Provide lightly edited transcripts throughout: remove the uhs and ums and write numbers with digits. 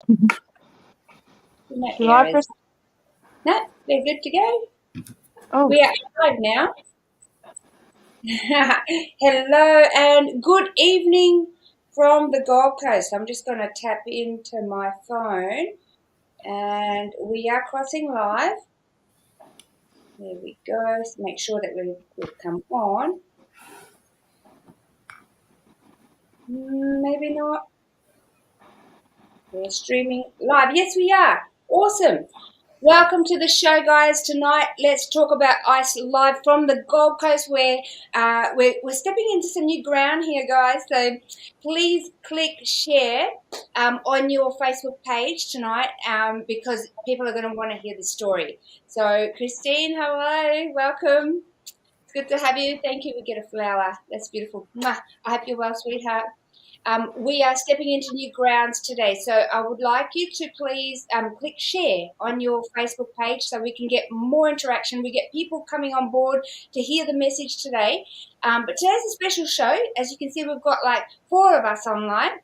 No Should I errors. press? No, we're good to go. Oh, We are live now. Hello and good evening from the Gold Coast. I'm just going to tap into my phone and we are crossing live. There we go. So make sure that we've come on. Maybe not. We're streaming live. Yes, we are. Awesome. Welcome to the show, guys. Tonight, let's talk about ice live from the Gold Coast, where we're stepping into some new ground here, guys. So please click share on your Facebook page tonight because people are going to want to hear the story. So, Christine, hello, welcome. It's good to have you. Thank you. We get a flower. That's beautiful. Mwah. I hope you're well, sweetheart. We are stepping into new grounds today, so I would like you to please click share on your Facebook page so we can get more interaction. We get people coming on board to hear the message today. But today's a special show. As you can see, we've got like 4 of us online.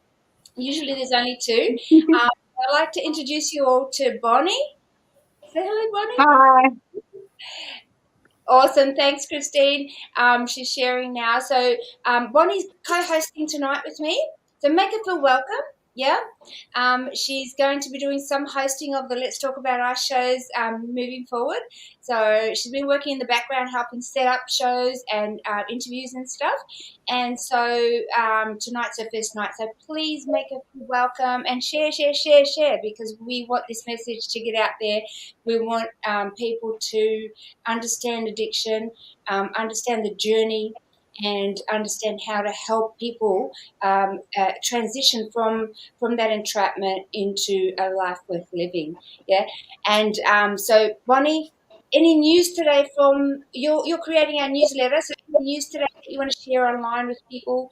Usually there's only 2. I'd like to introduce you all to Bonnie. Say hello, Bonnie. hi. Awesome. Thanks, Christine. She's sharing now. So Bonnie's co-hosting tonight with me. So make her feel welcome. Yeah. She's going to be doing some hosting of the Let's Talk About Us shows moving forward. So she's been working in the background helping set up shows and interviews and stuff. And so tonight's her first night. So please make her feel welcome and share because we want this message to get out there. We want people to understand addiction, understand the journey, and understand how to help people transition from that entrapment into a life worth living. Yeah, and so Bonnie, any news today from you're creating our newsletter? So any news today that you want to share online with people?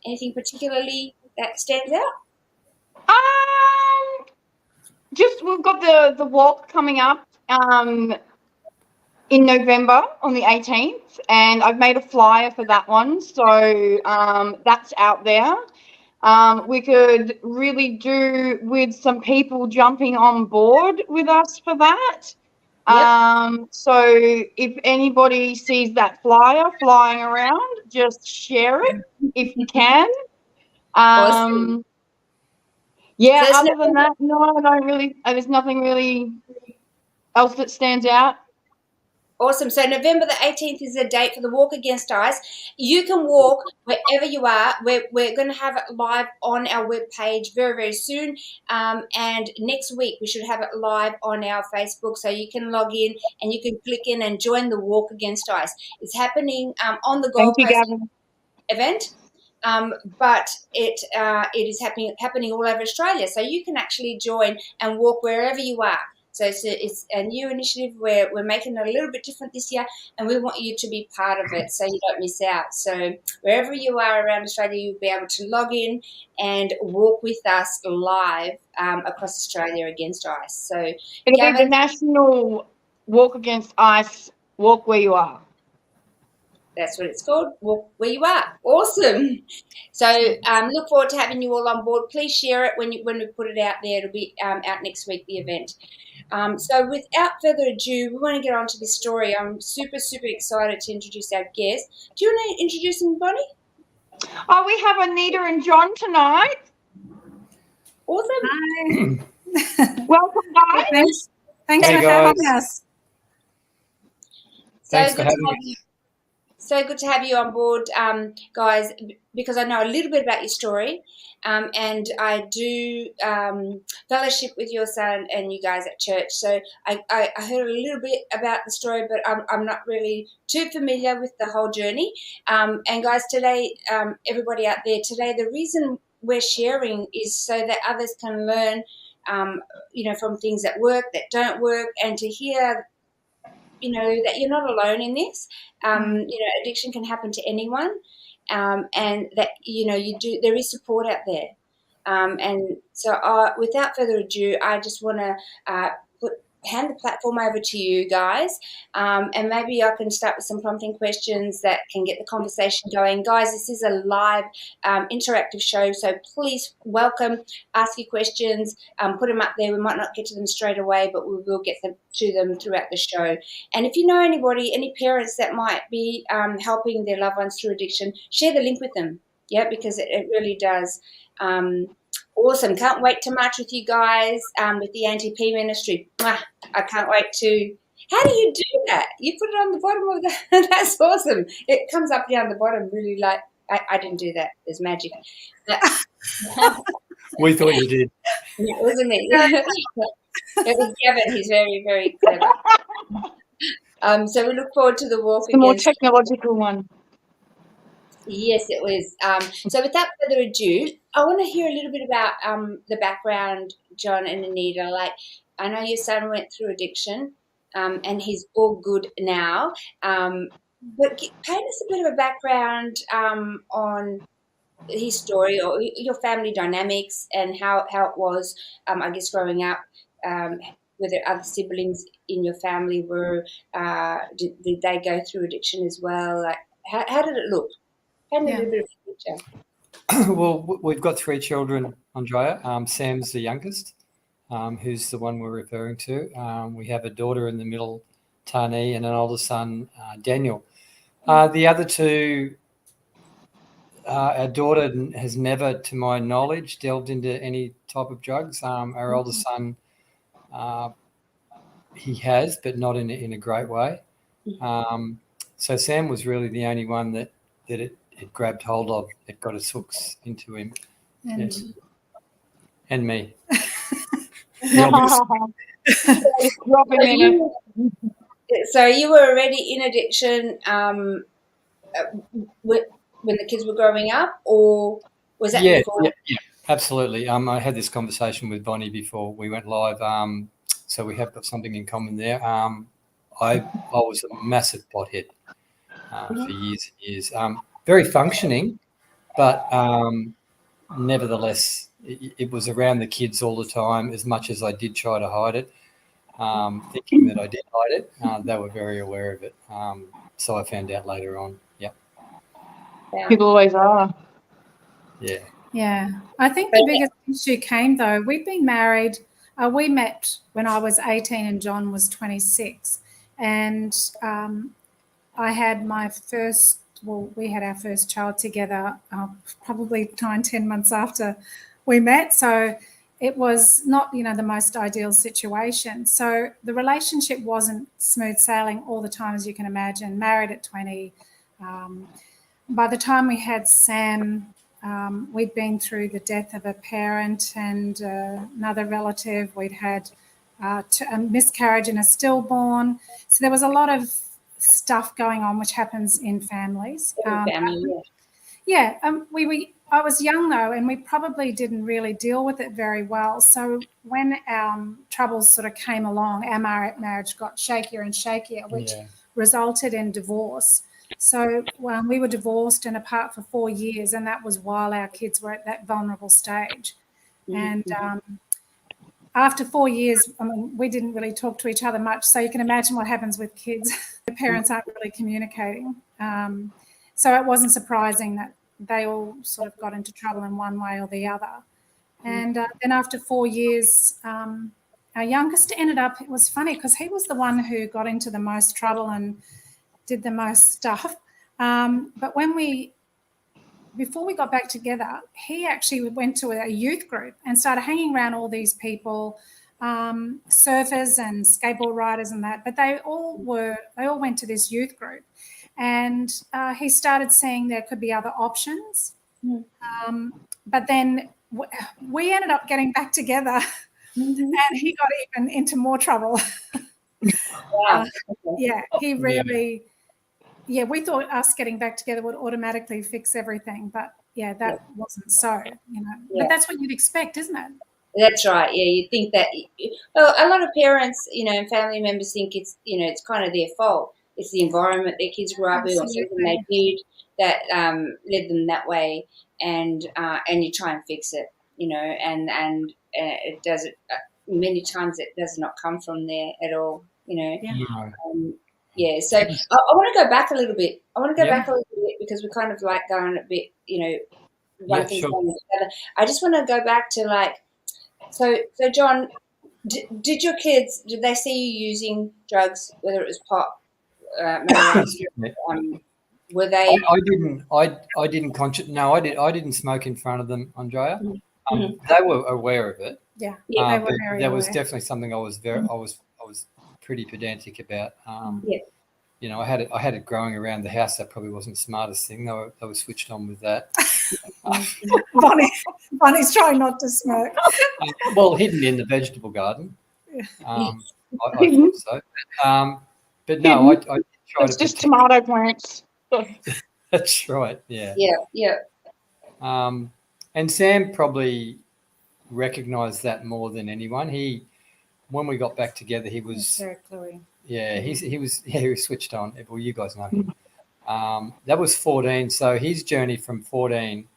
Anything particularly that stands out? Just we've got the walk coming up in November on the 18th, and I've made a flyer for that one, so that's out there. We could really do with some people jumping on board with us for that. Yep. So if anybody sees that flyer flying around, just share it if you can. Awesome. Yeah, So other than that, no, I don't really, there's nothing really else that stands out. Awesome. So November the 18th is the date for the Walk Against Ice. You can walk wherever you are. We're going to have it live on our webpage very, very soon. And next week we should have it live on our Facebook. So you can log in and you can click in and join the Walk Against Ice. It's happening on the Thank Gold you, Coast Gavin. event. But it is happening all over Australia. So you can actually join and walk wherever you are. So it's a new initiative where we're making it a little bit different this year, and we want you to be part of it so you don't miss out. So wherever you are around Australia, you'll be able to log in and walk with us live across Australia against ice. So It'll be the Gavin, National Walk Against Ice, Walk Where You Are. that's what it's called. Walk where you are. Awesome. So look forward to having you all on board. Please share it when we put it out there. It'll be out next week, the event. So without further ado, we want to get on to this story. I'm super excited to introduce our guest. Do you want to introduce them, Bonnie? Oh, we have Anita and John tonight. Awesome. Hi. Welcome, guys. Thanks for having us. Thanks for having me. So good to have you on board, guys, because I know a little bit about your story, and I do fellowship with your son and you guys at church. So I heard a little bit about the story, but I'm not really too familiar with the whole journey. And guys, today, everybody out there, today, the reason we're sharing is so that others can learn, from things that work, that don't work, and to hear that you're not alone in this. Addiction can happen to anyone, and that there is support out there. And so, without further ado, I just want to hand the platform over to you guys, and maybe I can start with some prompting questions that can get the conversation going. Guys, this is a live interactive show, so please welcome, ask your questions, put them up there. We might not get to them straight away, but we will get them to them throughout the show. And if you know anybody, any parents that might be helping their loved ones through addiction, share the link with them, because it really does. Awesome. Can't wait to march with you guys with the Anti-P ministry. Mwah. I can't wait to. How do you do that? You put it on the bottom of the. That's awesome. It comes up down the bottom really like. I didn't do that. There's magic. We thought you did. It wasn't me. It was Gavin. He's very, very clever. So we look forward to the walk The more again. technological one. Yes, it was. So without further ado, I want to hear a little bit about the background, John and Anita. Like, I know your son went through addiction, and he's all good now. But paint us a bit of a background on his story or your family dynamics and how it was, I guess, growing up. Were there other siblings in your family? Did they go through addiction as well? Like, how did it look? Paint a little bit of a picture. Well, we've got 3 children, Andrea. Sam's the youngest, who's the one we're referring to. We have a daughter in the middle, Tani, and an older son, Daniel. The other 2, our daughter has never, to my knowledge, delved into any type of drugs. Our older son, he has, but not in a great way. So Sam was really the only one that it grabbed hold of. It got its hooks into him. And, yes. And me. So you were already in addiction when the kids were growing up, or was that before? Yeah, absolutely. I had this conversation with Bonnie before we went live, so we have got something in common there. I was a massive pothead for years and years. Very functioning, but nevertheless, it was around the kids all the time. As much as I did try to hide it, thinking that I did hide it, they were very aware of it. So I found out later on. Yep. People always are. Yeah. Yeah. I think the biggest issue came, though, we'd been married. We met when I was 18 and John was 26. And I had my first, we had our first child together probably 9-10 months after we met. So it was not, the most ideal situation. So the relationship wasn't smooth sailing all the time, as you can imagine. Married at 20. By the time we had Sam, we'd been through the death of a parent and another relative. We'd had a miscarriage and a stillborn. So there was a lot of stuff going on, which happens in families. I was young, though, and we probably didn't really deal with it very well. So when our troubles sort of came along, our marriage got shakier and shakier, which resulted in divorce. So we were divorced and apart for 4 years, and that was while our kids were at that vulnerable stage. And after 4 years, we didn't really talk to each other much. So you can imagine what happens with kids. The parents aren't really communicating. So it wasn't surprising that they all sort of got into trouble in one way or the other. And then after 4 years, our youngest ended up, it was funny because he was the one who got into the most trouble and did the most stuff. But before we got back together, he actually went to a youth group and started hanging around all these people, surfers and skateboard riders and that. But they all went to this youth group, and he started seeing there could be other options. But then we ended up getting back together, and he got even into more trouble. Wow. He really. Yeah, we thought us getting back together would automatically fix everything, but that wasn't so, But that's what you'd expect, isn't it? That's right. Yeah, you think that. Well, a lot of parents, and family members think it's, it's kind of their fault. It's the environment their kids grew up in or something they did that led them that way, and you try and fix it, and it does it. many times it does not come from there at all, Yeah. So I want to go back a little bit. Yeah. Because we kind of like going a bit, one Yeah, thing's sure. going with the other. I just want to go back to so John, did your kids, did they see you using drugs, whether it was pot, marijuana, were they? I didn't No, I didn't smoke in front of them, Andrea. Mhm. They were aware of it. Yeah, Yeah. they were But very that was aware. definitely something I was pretty pedantic about. Yeah. I had it growing around the house. That probably wasn't the smartest thing. They were switched on with that. Bonnie's trying not to smoke. Well, hidden in the vegetable garden. Yeah. I thought so. But no, I try It's to just protect. tomato plants. That's right. Yeah. Yeah. And Sam probably recognised that more than anyone. When we got back together, he was Very cluey. yeah, he was switched on. Well, you guys know him. That was 14. So his journey from 14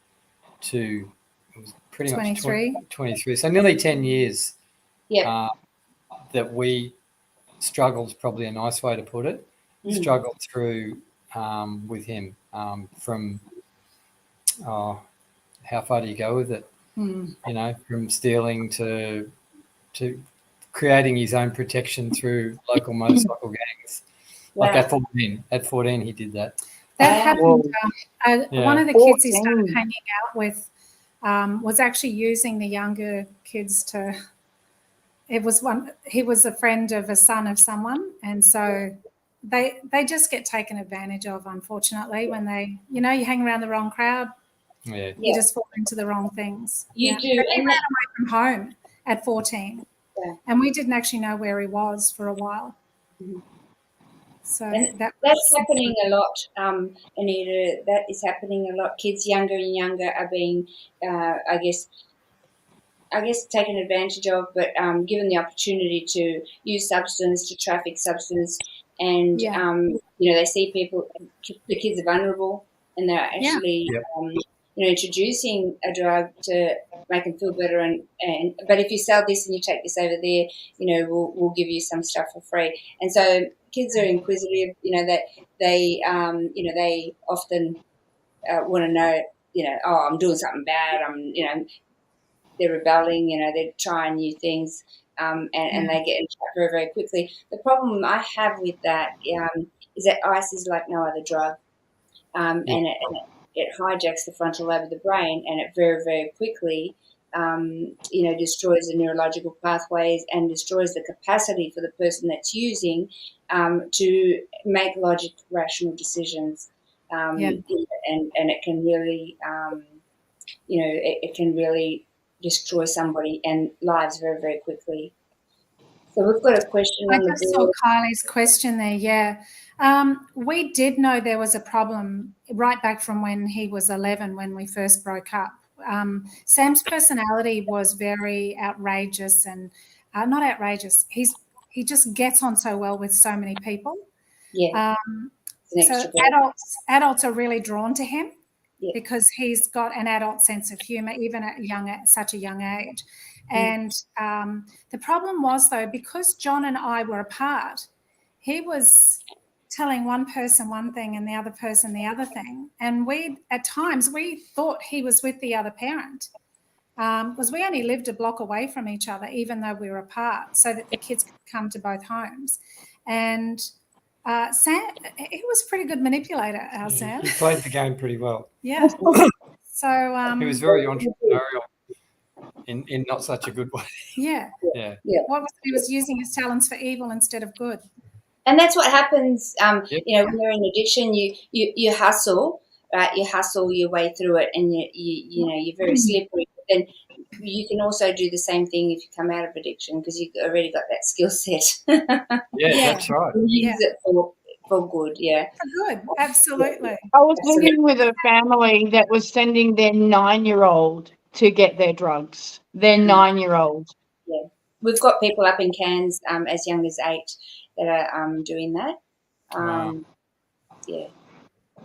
to it was pretty 23. much 23. So nearly 10 years. Yeah. That we struggled is probably a nice way to put it. Struggled through with him from how far do you go with it? From stealing to creating his own protection through local motorcycle gangs. Wow. Like at 14, he did that. That happened. One of the kids he started 14. hanging out with was actually using the younger kids to. He was a friend of a son of someone, and so they just get taken advantage of, unfortunately, when they, you hang around the wrong crowd, Yeah. you just fall into the wrong things. You do. But he ran away from home at 14, and we didn't actually know where he was for a while. So that's happening a lot, Anita. That is happening a lot. Kids younger and younger are being, I guess, taken advantage of, but given the opportunity to use substance, to traffic substance, and they see the kids are vulnerable, and they're actually introducing a drug to make them feel better. And but if you sell this and you take this over there, we'll give you some stuff for free. And so kids are inquisitive. That they they often want to know. Oh, I'm doing something bad. They're rebelling, they're trying new things, and they get in trouble very, very quickly. The problem I have with that is that ice is like no other drug, and it hijacks the frontal lobe of the brain, and it very, very quickly, destroys the neurological pathways and destroys the capacity for the person that's using to make rational decisions, and it can really, it can really destroy somebody and lives very, very quickly. So we've got a question on the board. I just saw Kylie's question there, yeah. We did know there was a problem right back from when he was 11, when we first broke up. Sam's personality was very outrageous and not outrageous. He just gets on so well with so many people. Yeah. So adults are really drawn to him. Yeah. Because he's got an adult sense of humour, even at such a young age. And the problem was, though, because John and I were apart, he was telling one person one thing and the other person the other thing. And at times we thought he was with the other parent, because we only lived a block away from each other, even though we were apart, so that the kids could come to both homes. And Sam, he was a pretty good manipulator, Sam. He played the game pretty well. Yeah. So he was very entrepreneurial in not such a good way. Yeah. Yeah. He was using his talents for evil instead of good. And that's what happens. When you're in addiction, you hustle, right? You hustle your way through it, and you're very slippery. But then you can also do the same thing if you come out of addiction, because you've already got that skill set. That's right. Use it for good, yeah. For good, absolutely. I was living with a family that was sending their 9-year-old to get their drugs. Their 9-year-old. Yeah, we've got people up in Cairns as young as 8 that are doing that. Wow. Yeah.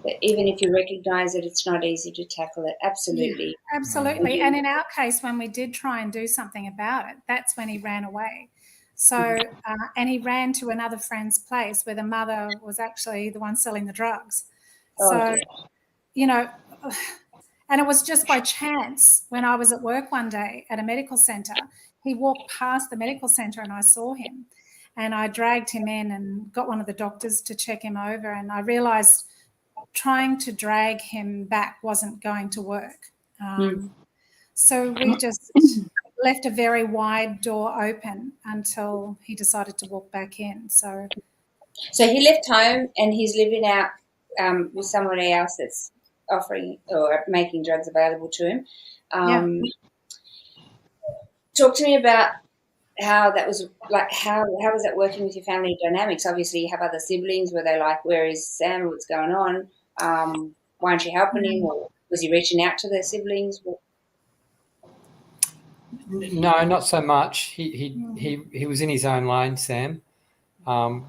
But even if you recognise it, it's not easy to tackle it. Absolutely. Yeah, absolutely. And in our case, when we did try and do something about it, that's when he ran away. So, and he ran to another friend's place where the mother was actually the one selling the drugs. So, you know, and it was just by chance when I was at work one day at a medical centre, he walked past the medical centre and I saw him. And I dragged him in and got one of the doctors to check him over. And I realised trying to drag him back wasn't going to work. So we just left a very wide door open until he decided to walk back in. So he left home and he's living out with somebody else that's offering or making drugs available to him. Talk to me about how that was like. How was that working with your family dynamics? Obviously, you have other siblings. Were they like, "Where is Sam? What's going on? Why aren't you helping him?" Or was he reaching out to their siblings? No, not so much. He was in his own lane, Sam.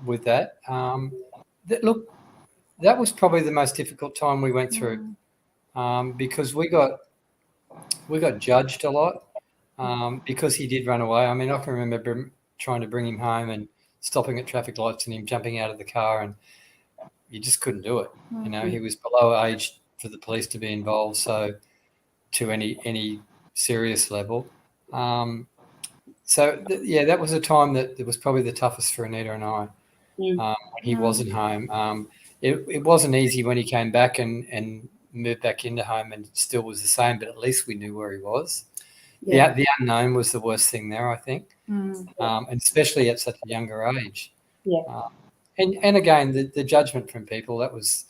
With that, look, that was probably the most difficult time we went through, because we got judged a lot, because he did run away. I mean, I can remember trying to bring him home and stopping at traffic lights and him jumping out of the car, and you just couldn't do it. You know, he was below age for the police to be involved, so to any serious level. So that was a time that it was probably the toughest for Anita and I. He wasn't home. It wasn't easy when he came back and moved back into home, and it still was the same, but at least we knew where he was. The unknown was the worst thing there, I think, and especially at such a younger age. And again, the judgment from people, that was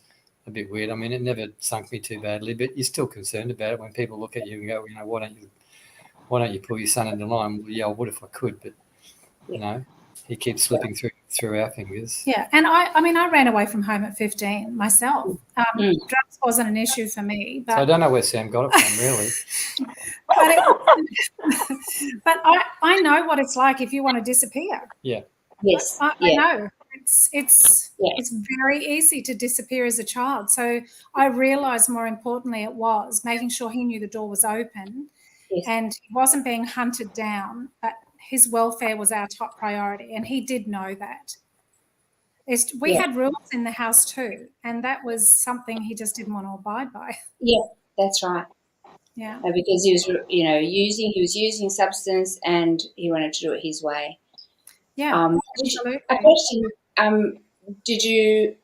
a bit weird. I mean, it never sunk me too badly, but you're still concerned about it when people look at you and go, you know, why don't you pull your son into line? Well, yeah, I would if I could, but you know, he keeps slipping through our fingers. Yeah, and I mean, I ran away from home at 15 myself. Drugs wasn't an issue for me. But so I don't know where Sam got it from, really. but I know what it's like if you want to disappear. Yeah. Yes. I know. It's very easy to disappear as a child. So I realised more importantly it was making sure he knew the door was open and he wasn't being hunted down, but his welfare was our top priority, and he did know that. We had rules in the house too, and that was something he just didn't want to abide by. Yeah, that's right. Yeah, because he was, using substance, and he wanted to do it his way. Yeah, absolutely. A question: did you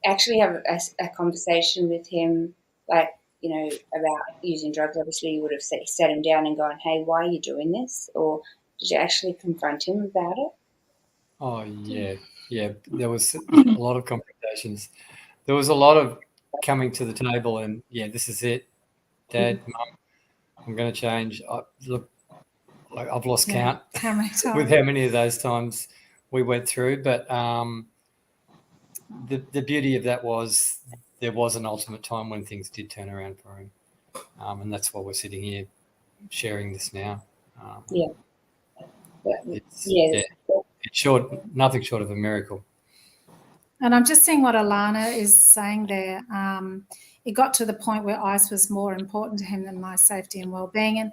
actually have a conversation with him, like, about using drugs? Obviously, you would have sat him down and gone, "Hey, why are you doing this?" Or did you actually confront him about it? Oh, yeah. There was a lot of confrontations. There was a lot of coming to the table and, this is it, Dad, Mum, I'm going to change. Look, I've lost count with how many of those times we went through. But the beauty of that was there was an ultimate time when things did turn around for him. And that's why we're sitting here sharing this now. It's nothing short of a miracle. And I'm just seeing what Alana is saying there. It got to the point where ICE was more important to him than my safety and well-being. And,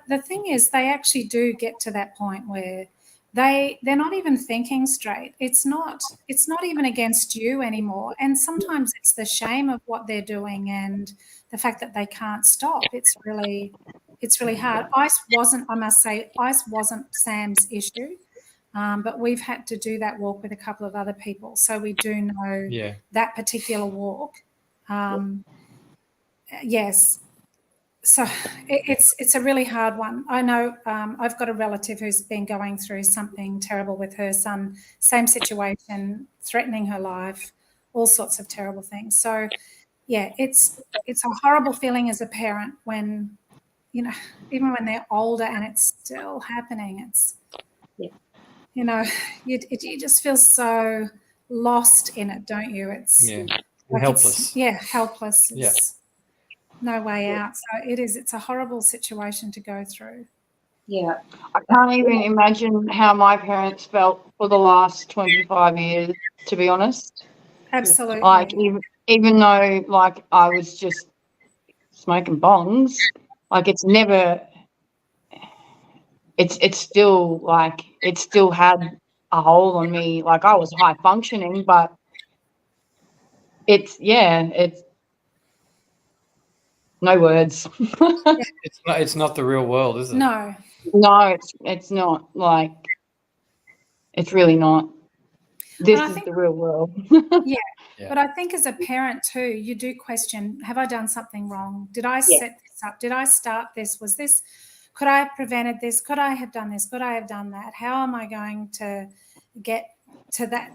the thing is, they actually do get to that point where they're not even thinking straight. It's not even against you anymore. And sometimes it's the shame of what they're doing and the fact that they can't stop. It's really hard. ICE wasn't Sam's issue. But we've had to do that walk with a couple of other people, so we do know that particular walk. Yes, so it's a really hard one. I know I've got a relative who's been going through something terrible with her son, same situation, threatening her life, all sorts of terrible things. So, it's a horrible feeling as a parent when, even when they're older and it's still happening. It's you just feel so lost in it, don't you? It's helpless. Helpless. It's no way out. So it's a horrible situation to go through. Yeah, I can't even imagine how my parents felt for the last 25 years, to be honest. Absolutely. Like even though like I was just smoking bongs, like it's never, it's still like, it still had a hold on me. Like I was high functioning, but it's no words. It's not the real world, is it? No. No, it's not, like, it's really not. This I is think, the real world. yeah. Yeah. But I think as a parent too, you do question, have I done something wrong? Did I set this up? Did I start this? Was this, could I have prevented this? Could I have done this? Could I have done that? How am I going to get to that?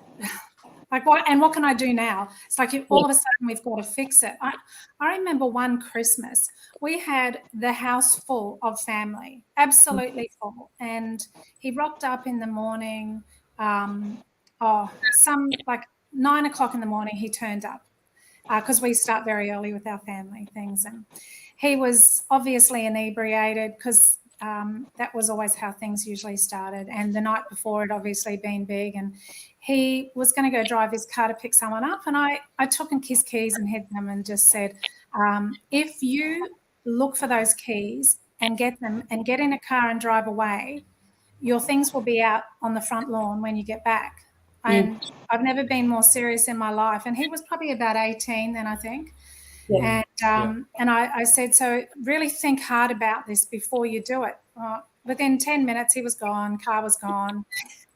Like what can I do now? It's like all of a sudden we've got to fix it. I remember one Christmas, we had the house full of family, absolutely full. And he rocked up in the morning, some like 9 o'clock in the morning he turned up, because we start very early with our family things. And he was obviously inebriated, because that was always how things usually started. And the night before had obviously been big. And he was going to go drive his car to pick someone up. And I took his keys and hid them and just said, if you look for those keys and get them and get in a car and drive away, your things will be out on the front lawn when you get back. And I've never been more serious in my life. And he was probably about 18 then, I think. Yeah. And I said, so really think hard about this before you do it. Within 10 minutes, he was gone, car was gone.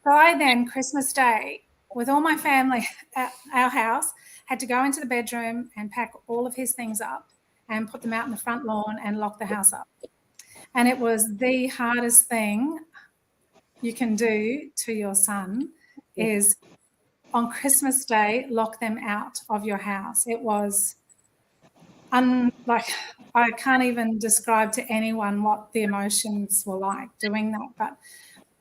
So I then, Christmas Day, with all my family at our house, had to go into the bedroom and pack all of his things up and put them out in the front lawn and lock the house up. And it was the hardest thing you can do to your son is on Christmas Day, lock them out of your house. It was like, I can't even describe to anyone what the emotions were like doing that. But,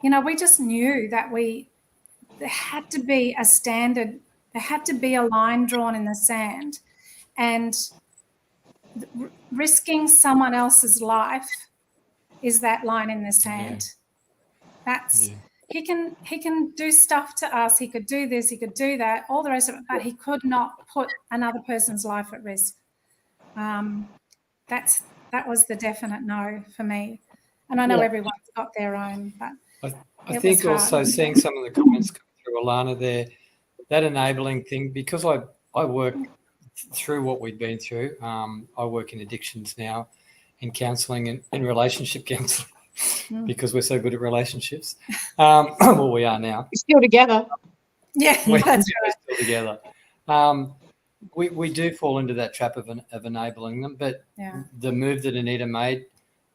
you know, we just knew that there had to be a standard, there had to be a line drawn in the sand, and risking someone else's life is that line in the sand. That's he can do stuff to us. He could do this, he could do that, all the rest of it, but he could not put another person's life at risk. That was the definite no for me. And I know everyone's got their own, but I think also seeing some of the comments come through Alana there, that enabling thing, because I work through what we've been through. I work in addictions now, in counselling and in relationship counselling, because we're so good at relationships. Well, we are now. We're still together. Yeah, that's right. Still together. We do fall into that trap of enabling them, but the move that Anita made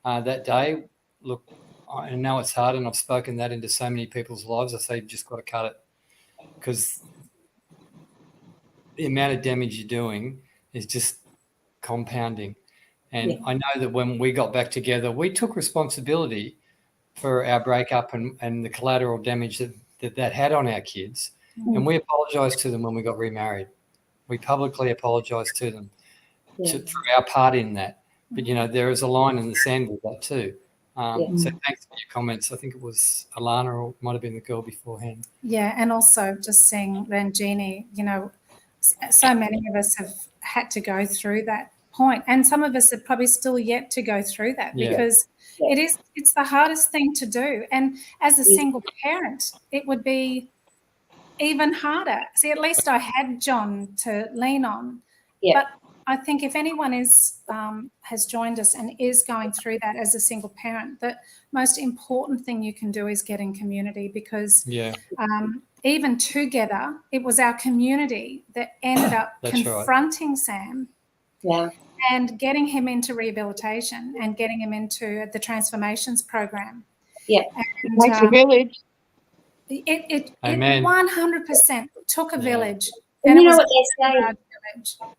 that day, look, I know it's hard, and I've spoken that into so many people's lives. I say you've just got to cut it, because the amount of damage you're doing is just compounding. And I know that when we got back together, we took responsibility for our breakup and the collateral damage that had on our kids, and we apologised to them when we got remarried. We publicly apologised to them for our part in that. But, you know, there is a line in the sand with that too. So thanks for your comments. I think it was Alana, or it might have been the girl beforehand. Yeah, and also just seeing Ranjini, you know, so many of us have had to go through that point, and some of us are probably still yet to go through that, because it's the hardest thing to do. And as a single parent, it would be even harder. See, at least I had John to lean on. But I think if anyone has joined us and is going through that as a single parent, the most important thing you can do is get in community, because even together, it was our community that ended up confronting Sam and getting him into rehabilitation and getting him into the transformations program. And, it makes a village. It 100% took a village. And you know what they say?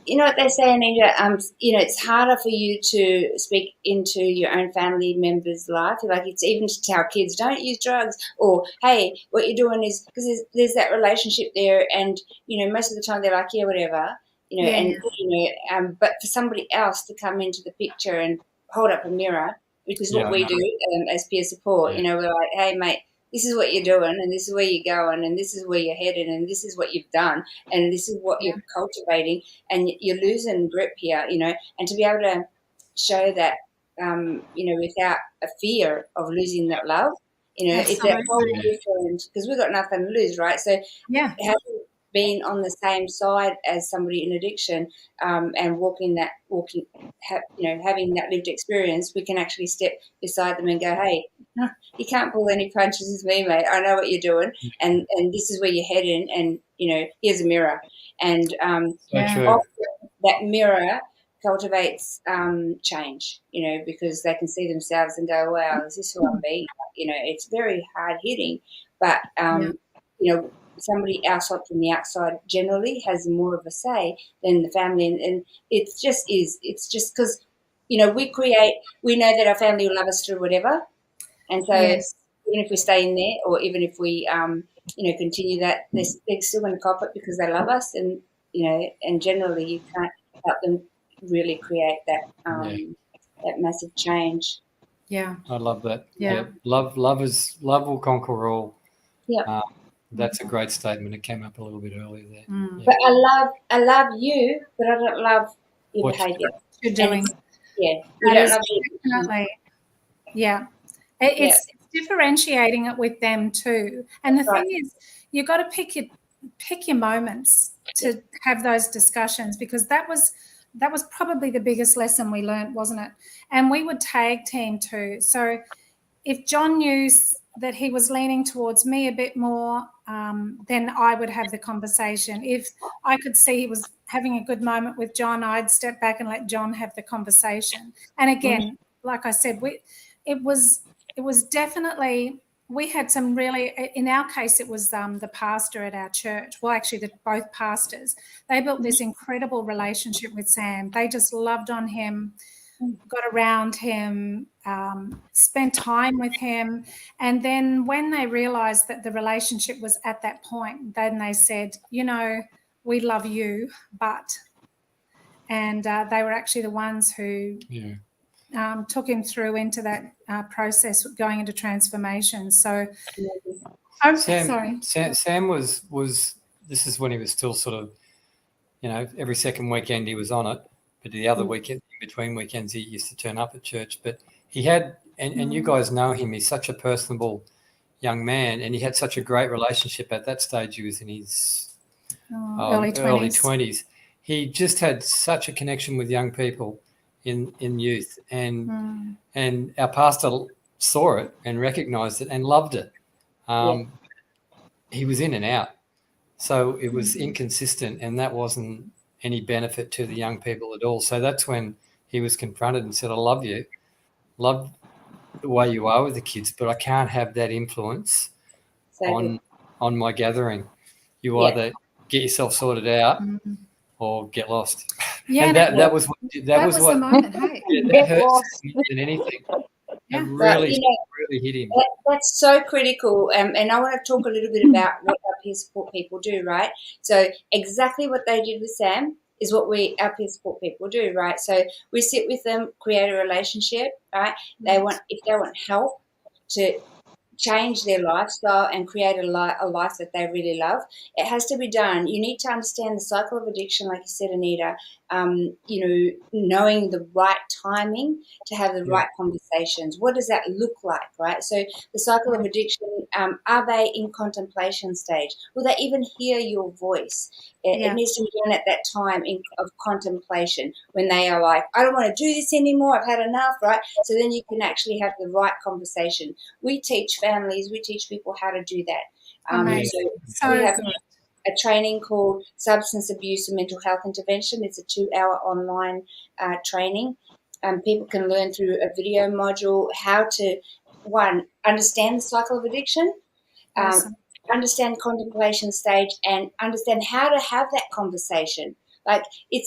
You know what they say, Anita? You know, it's harder for you to speak into your own family member's life. Like, it's even to tell kids, don't use drugs, or, hey, what you're doing is, because there's that relationship there, and, you know, most of the time they're like, yeah, whatever, you know, and, you know, but for somebody else to come into the picture and hold up a mirror, which is what we do as peer support, you know, we're like, hey, mate, this is what you're doing, and this is where you're going, and this is where you're headed, and this is what you've done, and this is what you're cultivating, and you're losing grip here, and to be able to show that, without a fear of losing that love, it's a whole different, because we've got nothing to lose, right? So having been on the same side as somebody in addiction, and having that lived experience, we can actually step beside them and go, hey, no, you can't pull any punches with me, mate. I know what you're doing, and this is where you're heading, and here's a mirror, and often that mirror cultivates change, because they can see themselves and go, wow, is this who I'm being? It's very hard hitting, but somebody outside from the outside generally has more of a say than the family, and it's just because we know that our family will love us through whatever, and so even if we stay in there, or even if we continue that, they're still going to cop it because they love us, and and generally you can't help them really create that that massive change. I love that. Love will conquer all. That's a great statement. It came up a little bit earlier there. But I love you, but I don't love your behaviour. You're doing. We that don't is love you. definitely. It's differentiating it with them too. And the thing is, you've got to pick your moments to have those discussions, because that was probably the biggest lesson we learned, wasn't it? And we would tag team too. So if John knew that he was leaning towards me a bit more, then I would have the conversation. If I could see he was having a good moment with John, I'd step back and let John have the conversation. And again, like I said, it was definitely, we had some really, in our case, it was the pastor at our church. Well, actually, both pastors. They built this incredible relationship with Sam. They just loved on him, got around him, spent time with him. And then when they realised that the relationship was at that point, then they said, we love you, but. And they were actually the ones who took him through into that process, going into transformation. So, Sam was. This is when he was still sort of, every second weekend he was on it, but the other weekend, in between weekends, he used to turn up at church. But he had, and you guys know him. He's such a personable young man, and he had such a great relationship at that stage. He was in his early 20s. He just had such a connection with young people in youth, and our pastor saw it and recognised it and loved it. He was in and out, so it was inconsistent, and that wasn't any benefit to the young people at all. So that's when he was confronted and said, I love you, love the way you are with the kids, but I can't have that influence on my gathering. You either get yourself sorted out or get lost. And that was what the moment. Hey, that hurts more than anything. It really hit him. That's so critical, and I want to talk a little bit about what our peer support people do, right? So exactly what they did with Sam is what our peer support people do, right? So we sit with them, create a relationship, right? If they want help to change their lifestyle and create a life that they really love, it has to be done. You need to understand the cycle of addiction, like you said, Anita, knowing the right timing to have the right conversations. What does that look like, right? So the cycle of addiction, are they in contemplation stage? Will they even hear your voice? It needs to be done at that time of contemplation, when they are like, I don't want to do this anymore, I've had enough, right? So then you can actually have the right conversation. We teach families, we teach people how to do that. So we have a training called Substance Abuse and Mental Health Intervention. It's a 2-hour online training. People can learn through a video module how to, one, understand the cycle of addiction, understand contemplation stage, and understand how to have that conversation. Like it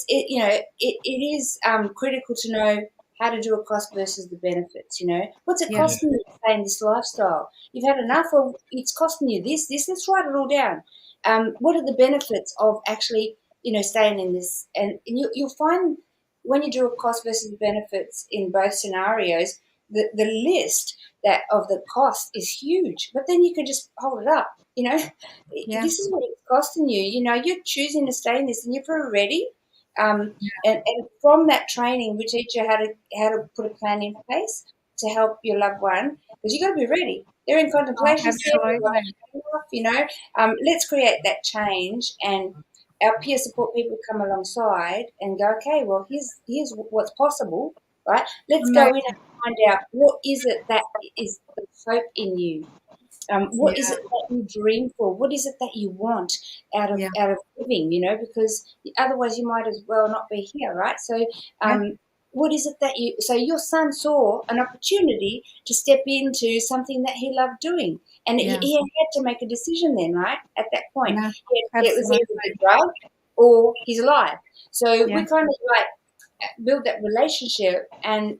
is critical to know how to do a cost versus the benefits. What's it costing you to stay in this lifestyle? You've had enough, or it's costing you this. Let's write it all down. What are the benefits of actually, staying in this? And you'll find when you do a cost versus benefits in both scenarios, the list that of the cost is huge, but then you can just hold it up. Yeah. This is what it's costing you. You're choosing to stay in this, and you're pretty ready. And from that training, we teach you how to put a plan in place to help your loved one, because you got to be ready. They're in Oh, contemplation stage. absolutely. Let's create that change, and our peer support people come alongside and go, okay, well, here's what's possible, right? Let's go in and find out what is it that is the hope in you. What is it that you dream for? What is it that you want out of living? Because otherwise you might as well not be here, right? So, what is it that so your son saw an opportunity to step into something that he loved doing, and he had to make a decision then, right? At that point, Yeah, it was absolutely. either the drug or he's alive. So Yeah. we kind of build that relationship and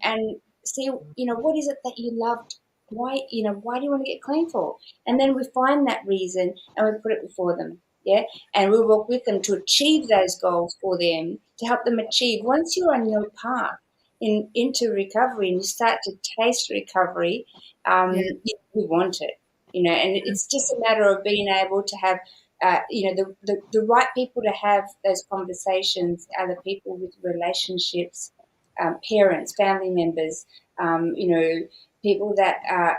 see, what is it that you loved? Why do you want to get clean for? And then we find that reason and we put it before them. Yeah. And we work with them to achieve those goals for them, to help them achieve. Once you're on your path into recovery and you start to taste recovery, you want it, and it's just a matter of being able to have the right people to have those conversations are the people with relationships, parents, family members, people that are,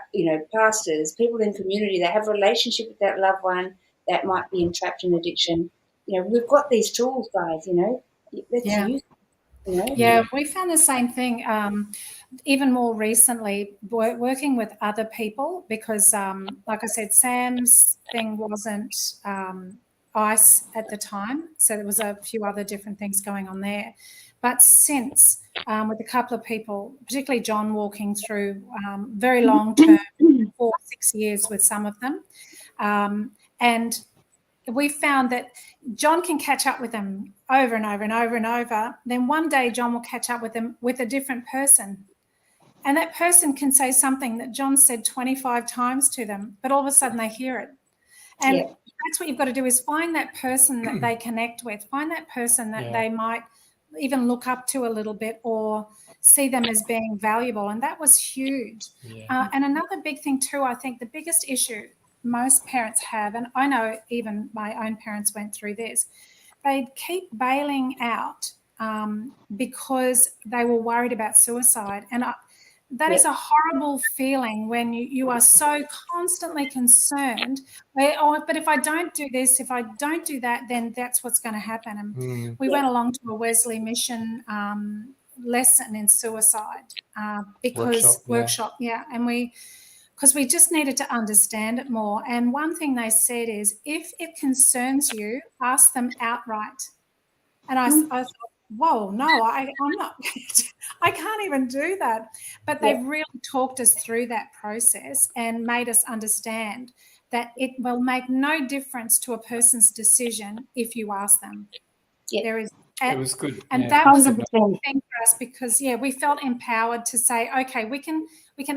pastors, people in community that have a relationship with that loved one that might be entrapped in addiction. We've got these tools, guys, let's use them, Yeah, we found the same thing. Even more recently, working with other people, because, like I said, Sam's thing wasn't ICE at the time, so there was a few other different things going on there. But since, with a couple of people, particularly John, walking through very long term, 4 6 years with some of them, and we found that John can catch up with them over and over and over and over. Then one day John will catch up with them with a different person. And that person can say something that John said 25 times to them, but all of a sudden they hear it. And that's what you've got to do, is find that person that they connect with, find that person that they might even look up to a little bit or see them as being valuable. And that was huge. And another big thing too, I think the biggest issue most parents have, and I know even my own parents went through this, they'd keep bailing out because they were worried about suicide. And that is a horrible feeling when you are so constantly concerned, but if I don't do this, if I don't do that, then that's what's going to happen. And we went along to a Wesley Mission lesson in suicide because workshop, and because we just needed to understand it more. And one thing they said is, if it concerns you, ask them outright. And I thought, whoa, no, I'm not, I can't even do that. But they really talked us through that process and made us understand that it will make no difference to a person's decision if you ask them. There is. It was good. And that was a big thing for us, because, we felt empowered to say, okay, we can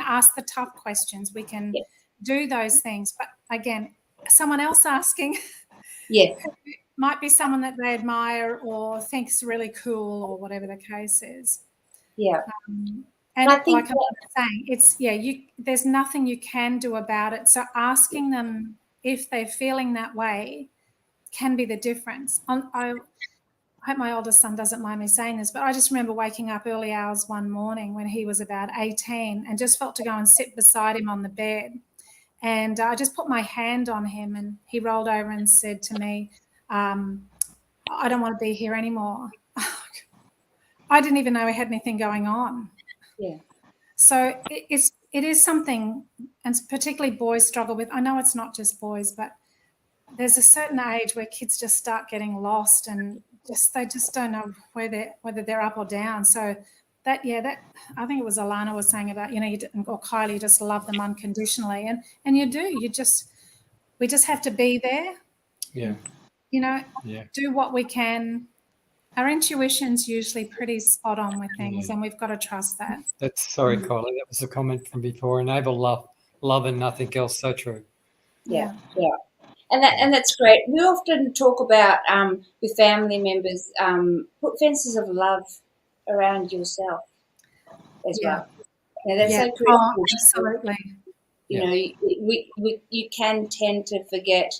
ask the tough questions. We can do those things. But again, someone else asking might be someone that they admire or thinks really cool or whatever the case is. And I think, like I was saying, it's, there's nothing you can do about it. So asking them if they're feeling that way can be the difference. I hope my oldest son doesn't mind me saying this, but I just remember waking up early hours one morning when he was about 18 and just felt to go and sit beside him on the bed. And I just put my hand on him and he rolled over and said to me, I don't want to be here anymore. I didn't even know he had anything going on. So it is something, and particularly boys struggle with. I know it's not just boys, but there's a certain age where kids just start getting lost and they just don't know whether they're up or down. So that I think it was Alana was saying about, or Kylie, you just love them unconditionally, and you do. We just have to be there. Do what we can. Our intuition's usually pretty spot on with things, and we've got to trust that. Sorry, Kylie, that was a comment from before. Enable love and nothing else. So true. And that's great. We often talk about with family members, put fences of love around yourself as well. Now, that's Yeah. so Oh, critical. absolutely. You know, you can tend to forget.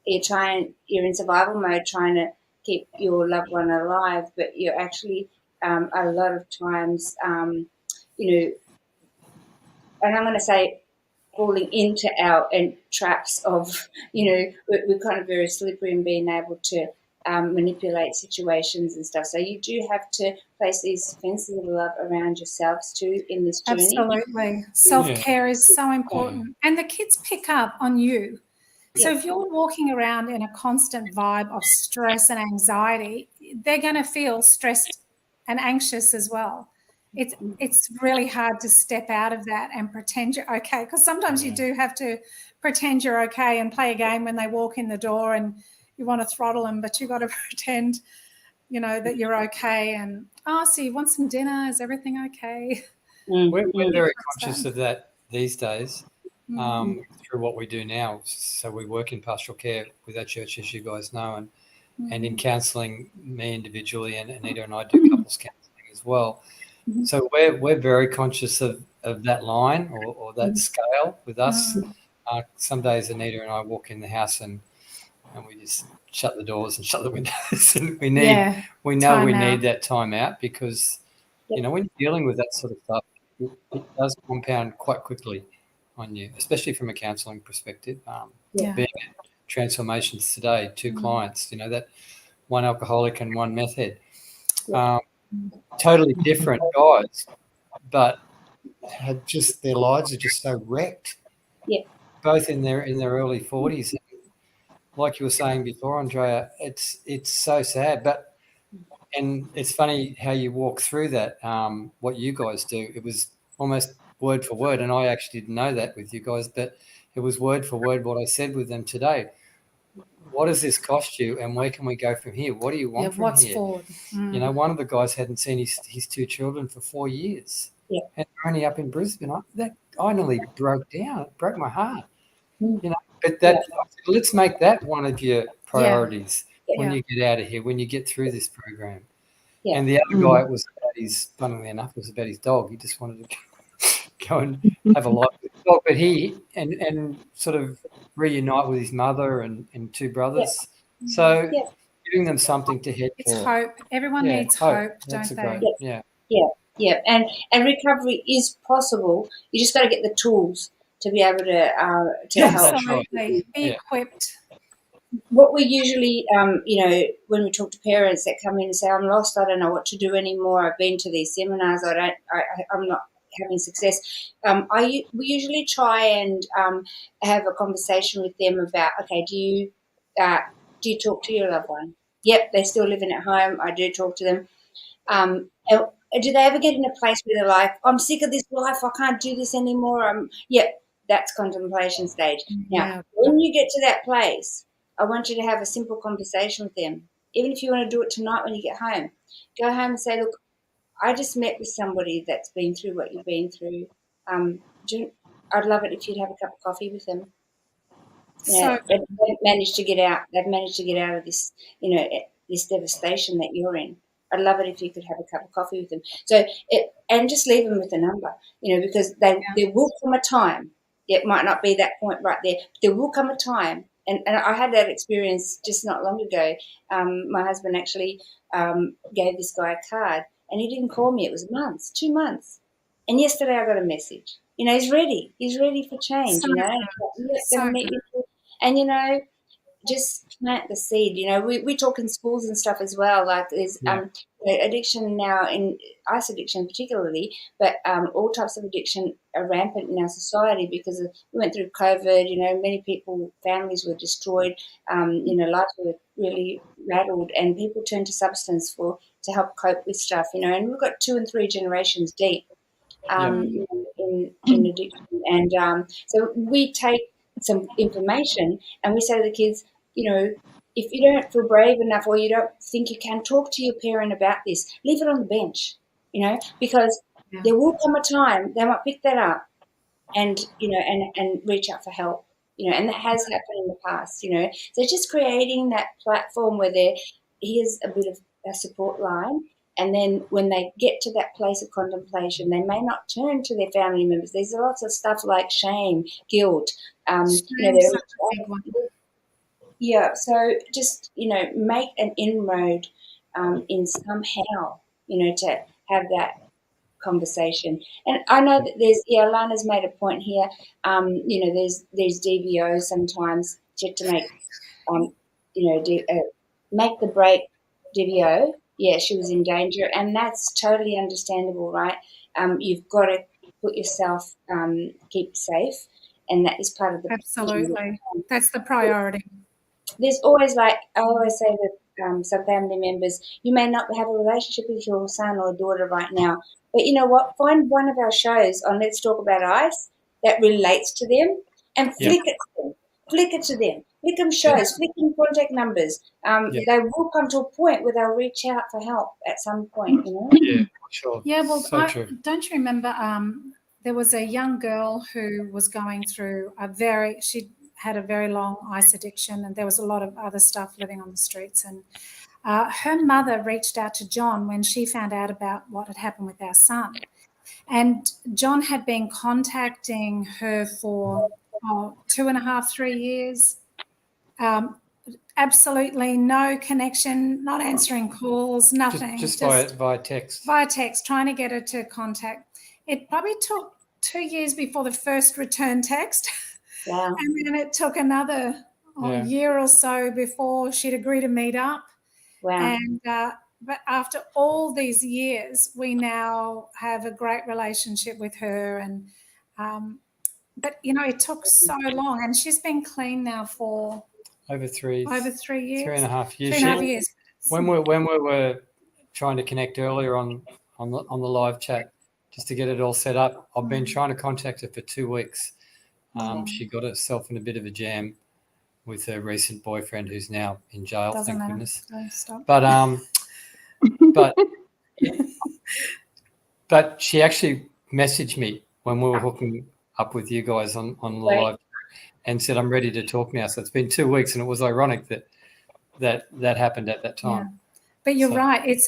You're in survival mode trying to keep your loved one alive, but you're actually a lot of times, you know, and I'm going to say falling into our traps of, we're kind of very slippery in being able to manipulate situations and stuff. So you do have to place these fences of love around yourselves too in this journey. Absolutely. Self-care is so important. And the kids pick up on you. So if you're walking around in a constant vibe of stress and anxiety, they're going to feel stressed and anxious as well. It's really hard to step out of that and pretend you're okay, because sometimes you do have to pretend you're okay and play a game when they walk in the door and you want to throttle them, but you've got to pretend, that you're okay. And, so you want some dinner? Is everything okay? We're very conscious of that these days through what we do now. So we work in pastoral care with our church, as you guys know, and in counselling, me individually, and Anita and I do couples counselling as well. So we're very conscious of that line or that scale with us. Some days Anita and I walk in the house and we just shut the doors and shut the windows, and we know we need that time out, because when you're dealing with that sort of stuff, it does compound quite quickly on you, especially from a counselling perspective. Being at Transformations today, 2 clients, that one alcoholic and one meth head, totally different guys, but had just their lives are just so wrecked. Yeah. Both in their early 40s. Like you were saying before, Andrea, it's so sad, and it's funny how you walk through that. What you guys do, it was almost word for word, and I actually didn't know that with you guys, but it was word for word what I said with them today. What does this cost you, and where can we go from here? What do you want from here? Forward? One of the guys hadn't seen his 2 children for 4 years, and they're only up in Brisbane. I nearly broke down. It broke my heart. But let's make that one of your priorities when you get out of here, when you get through this program. Yeah. And the other guy, funnily enough, was about his dog. He just wanted to go and have a life with his dog, but and sort of reunite with his mother and 2 brothers. Yeah. So giving them something to head it's for. Hope. Everyone needs hope, don't they? Yeah. And recovery is possible. You just got to get the tools to be able to help. Absolutely. Be equipped. What we usually, when we talk to parents that come in and say, "I'm lost. I don't know what to do anymore. I've been to these seminars. I'm not having success." We usually try and have a conversation with them about, okay, do you talk to your loved one? Yep, they're still living at home. I do talk to them. Do they ever get in a place where they're like, I'm sick of this life, I can't do this anymore? That's contemplation stage. Now, when you get to that place, I want you to have a simple conversation with them. Even if you want to do it tonight when you get home, go home and say, look, I just met with somebody that's been through what you've been through. I'd love it if you'd have a cup of coffee with them. They've managed to get out. They've managed to get out of this, this devastation that you're in. I'd love it if you could have a cup of coffee with them. And just leave them with a number, because there will come a time. It might not be that point right there, but there will come a time. And I had that experience just not long ago. My husband actually gave this guy a card, and he didn't call me. It was months, 2 months. And yesterday I got a message. He's ready. He's ready for change, And, just plant the seed. We talk in schools and stuff as well. Like there's addiction now, in ice addiction particularly, but all types of addiction are rampant in our society because we went through COVID. Many families were destroyed. Lives were really rattled, and people turned to substance to help cope with stuff. And we've got 2 and 3 generations deep in addiction, and so we take some information and we say to the kids, if you don't feel brave enough or you don't think you can talk to your parent about this, leave it on the bench, because there will come a time they might pick that up and, and reach out for help, and that has happened in the past, So just creating that platform where there is a bit of a support line And then when they get to that place of contemplation, they may not turn to their family members. There's lots of stuff like shame, guilt. Shame's such a big one. Yeah, so just, make an inroad in somehow, to have that conversation. And I know that Lana's made a point here, there's DVO sometimes to make, make the break DVO. Yeah, she was in danger, and that's totally understandable, right? You've got to put yourself, keep safe, and that is part of the Absolutely. That's the priority. There's always, like I always say with some family members, you may not have a relationship with your son or daughter right now, but you know what? Find one of our shows on Let's Talk About Ice that relates to them and flick it to them. Flick it to them. Flick them shows, flick them contact numbers. They will come to a point where they'll reach out for help at some point, Yeah, sure. Yeah, well, don't you remember there was a young girl who was going through she had a very long ice addiction, and there was a lot of other stuff living on the streets. And her mother reached out to John when she found out about what had happened with our son. And John had been contacting her for 2.5, 3 years. Absolutely no connection, not answering calls, nothing. Just via text. Via text, trying to get her to contact. It probably took 2 years before the first return text. Wow. And then it took another year or so before she'd agree to meet up. Wow. And but after all these years, we now have a great relationship with her. And but it took so long, and she's been clean now for over 3 years. 3.5 years. 3.5 years. When we were trying to connect earlier on the live chat, just to get it all set up, I've been trying to contact her for 2 weeks. She got herself in a bit of a jam with her recent boyfriend, who's now in jail. Doesn't thank matter. goodness. Don't stop. But she actually messaged me when we were hooking up with you guys on the live, and said, I'm ready to talk now. So it's been 2 weeks, and it was ironic that happened at that time. Yeah. But you're right.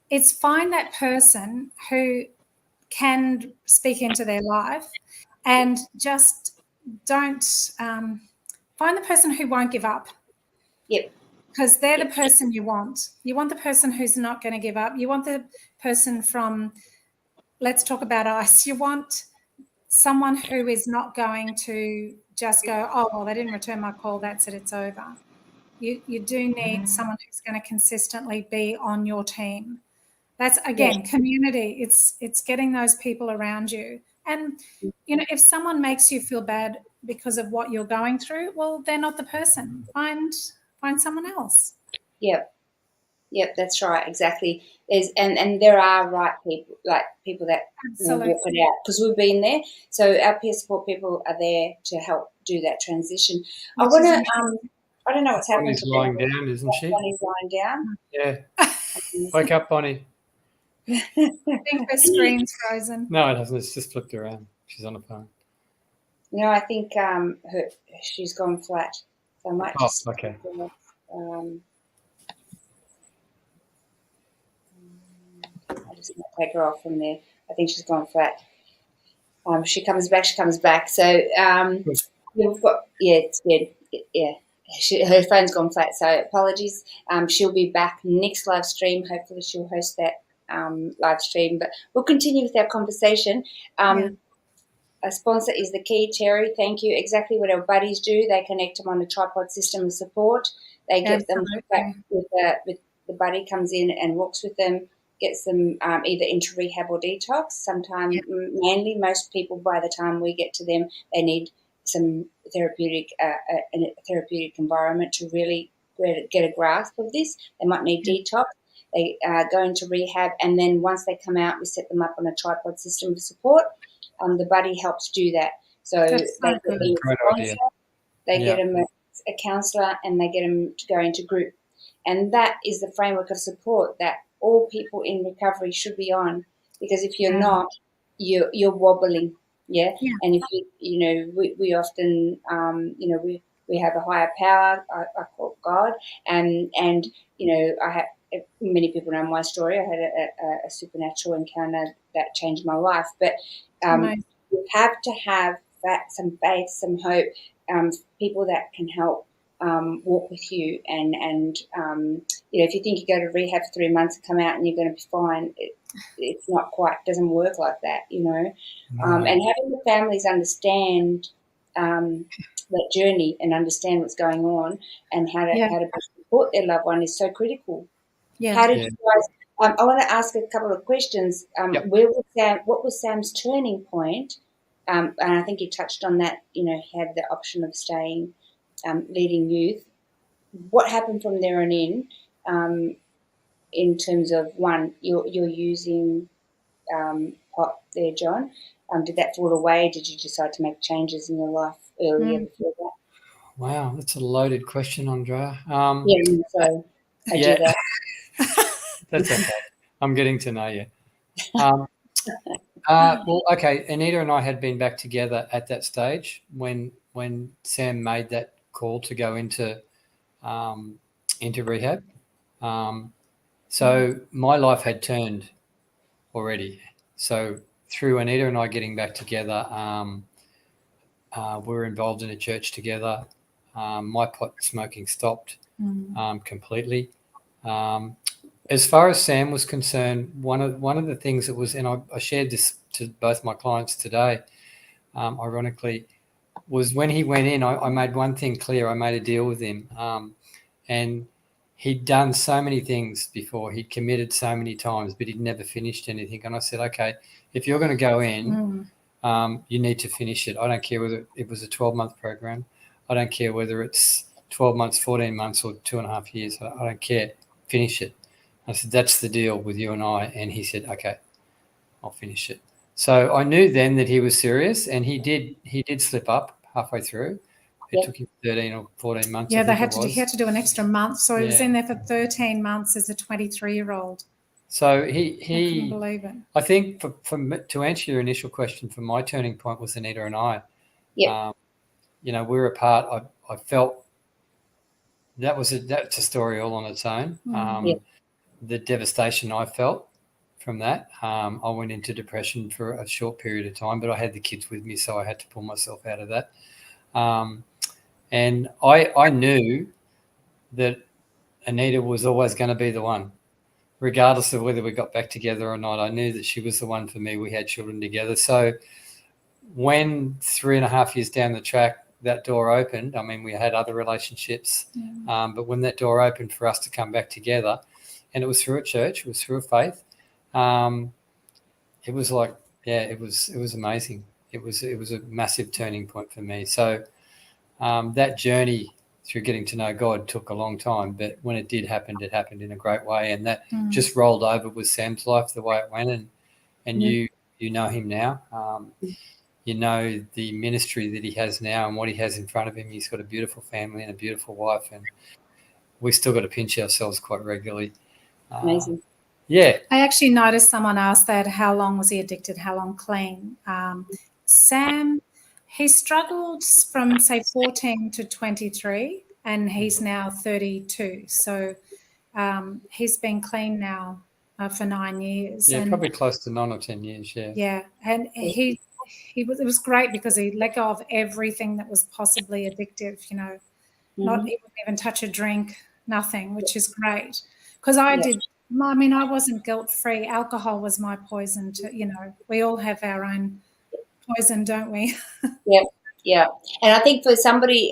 It's find that person who can speak into their life, and just don't find the person who won't give up. Yep. Because they're the person you want. You want the person who's not going to give up. You want the person from Let's Talk About Ice. You want someone who is not going to just go, oh, well, they didn't return my call, that's it, it's over. You do need someone who's going to consistently be on your team. That's, again, community. It's getting those people around you. And, if someone makes you feel bad because of what you're going through, well, they're not the person. Find someone else. Yep, that's right, exactly. And there are right people, like people that walk it out, because we've been there. So our peer support people are there to help do that transition. I want to. I don't know what's happening. Bonnie's lying down, isn't she? Bonnie's lying down. Yeah. Wake up, Bonnie. I think her screen's frozen. No, it hasn't. It's just flipped around. She's on the phone. No, I think she's gone flat. So I might just. Okay. I'm just going to take her off from there. I think she's gone flat. She comes back. So we've got, it's dead. Yeah. Her phone's gone flat, so apologies. She'll be back next live stream. Hopefully she'll host that live stream. But we'll continue with our conversation. A sponsor is the key, Terry. Thank you. Exactly what our buddies do. They connect them on a tripod system of support. They get them back with the buddy comes in and walks with them, gets them either into rehab or detox. Sometimes, mainly most people, by the time we get to them, they need some therapeutic environment to really get a grasp of this. They might need detox. They go into rehab, and then once they come out, we set them up on a tripod system of support. The buddy helps do that. So they get them a sponsor, they get them a counsellor, and they get them to go into group. And that is the framework of support that all people in recovery should be on, because if you're not, you're wobbling. Yeah. And if we often, we have a higher power, I call it God, and many people know my story. I had a supernatural encounter that changed my life. But you have to have some faith, some hope, people that can help walk with you. And if you think you go to rehab for 3 months and come out and you're going to be fine, it's not quite, doesn't work like that, No. And having the families understand that journey and understand what's going on and how to support their loved one is so critical. Yeah. How did you guys? I want to ask a couple of questions. Yep. What was Sam's turning point? And I think you touched on that. He had the option of staying, leading youth. What happened from there on in terms of one, you're using pot there, John. Did that fall away? Did you decide to make changes in your life earlier before that? Wow, that's a loaded question, Andrea. So I do that. That's okay. I'm getting to know you. Well, okay. Anita and I had been back together at that stage when Sam made that call to go into rehab. So my life had turned already. So through Anita and I getting back together, we were involved in a church together. My pot smoking stopped completely. As far as Sam was concerned, one of the things that was, and I shared this to both my clients today, ironically, was when he went in, I made one thing clear. I made a deal with him, and he'd done so many things before. He'd committed so many times, but he'd never finished anything. And I said, okay, if you're going to go in, you need to finish it. I don't care whether it was a 12-month program. I don't care whether it's 12 months, 14 months, or 2.5 years. I don't care. Finish it. I said, that's the deal with you and I. And he said, okay, I'll finish it. So I knew then that he was serious, and he did slip up halfway through. It took him 13 or 14 months. Yeah, he had to do an extra month. So he was in there for 13 months as a 23-year-old. So I couldn't believe it. I think to answer your initial question, for my turning point was Anita and I. Yeah. We were apart. I felt that's a story all on its own. The devastation I felt from that. I went into depression for a short period of time, but I had the kids with me, so I had to pull myself out of that. And I knew that Anita was always going to be the one, regardless of whether we got back together or not. I knew that she was the one for me. We had children together. So when 3.5 years down the track, that door opened, I mean, we had other relationships, but when that door opened for us to come back together, and it was through a church, it was through a faith, it was like, it was amazing. It was a massive turning point for me. So that journey through getting to know God took a long time, but when it did happen, it happened in a great way, and that just rolled over with Sam's life the way it went, and you know him now. You know the ministry that he has now and what he has in front of him. He's got a beautiful family and a beautiful wife, and we still got to pinch ourselves quite regularly. Amazing. Yeah. I actually noticed someone asked that, how long was he addicted, how long clean? Sam, he struggled from, say, 14 to 23, and he's now 32. So he's been clean now for 9 years. Yeah, probably close to 9 or 10 years, yeah. Yeah, and it was great because he let go of everything that was possibly addictive, not even touch a drink, nothing, which is great. Because I wasn't guilt-free. Alcohol was my poison we all have our own poison, don't we? Yeah. And I think for somebody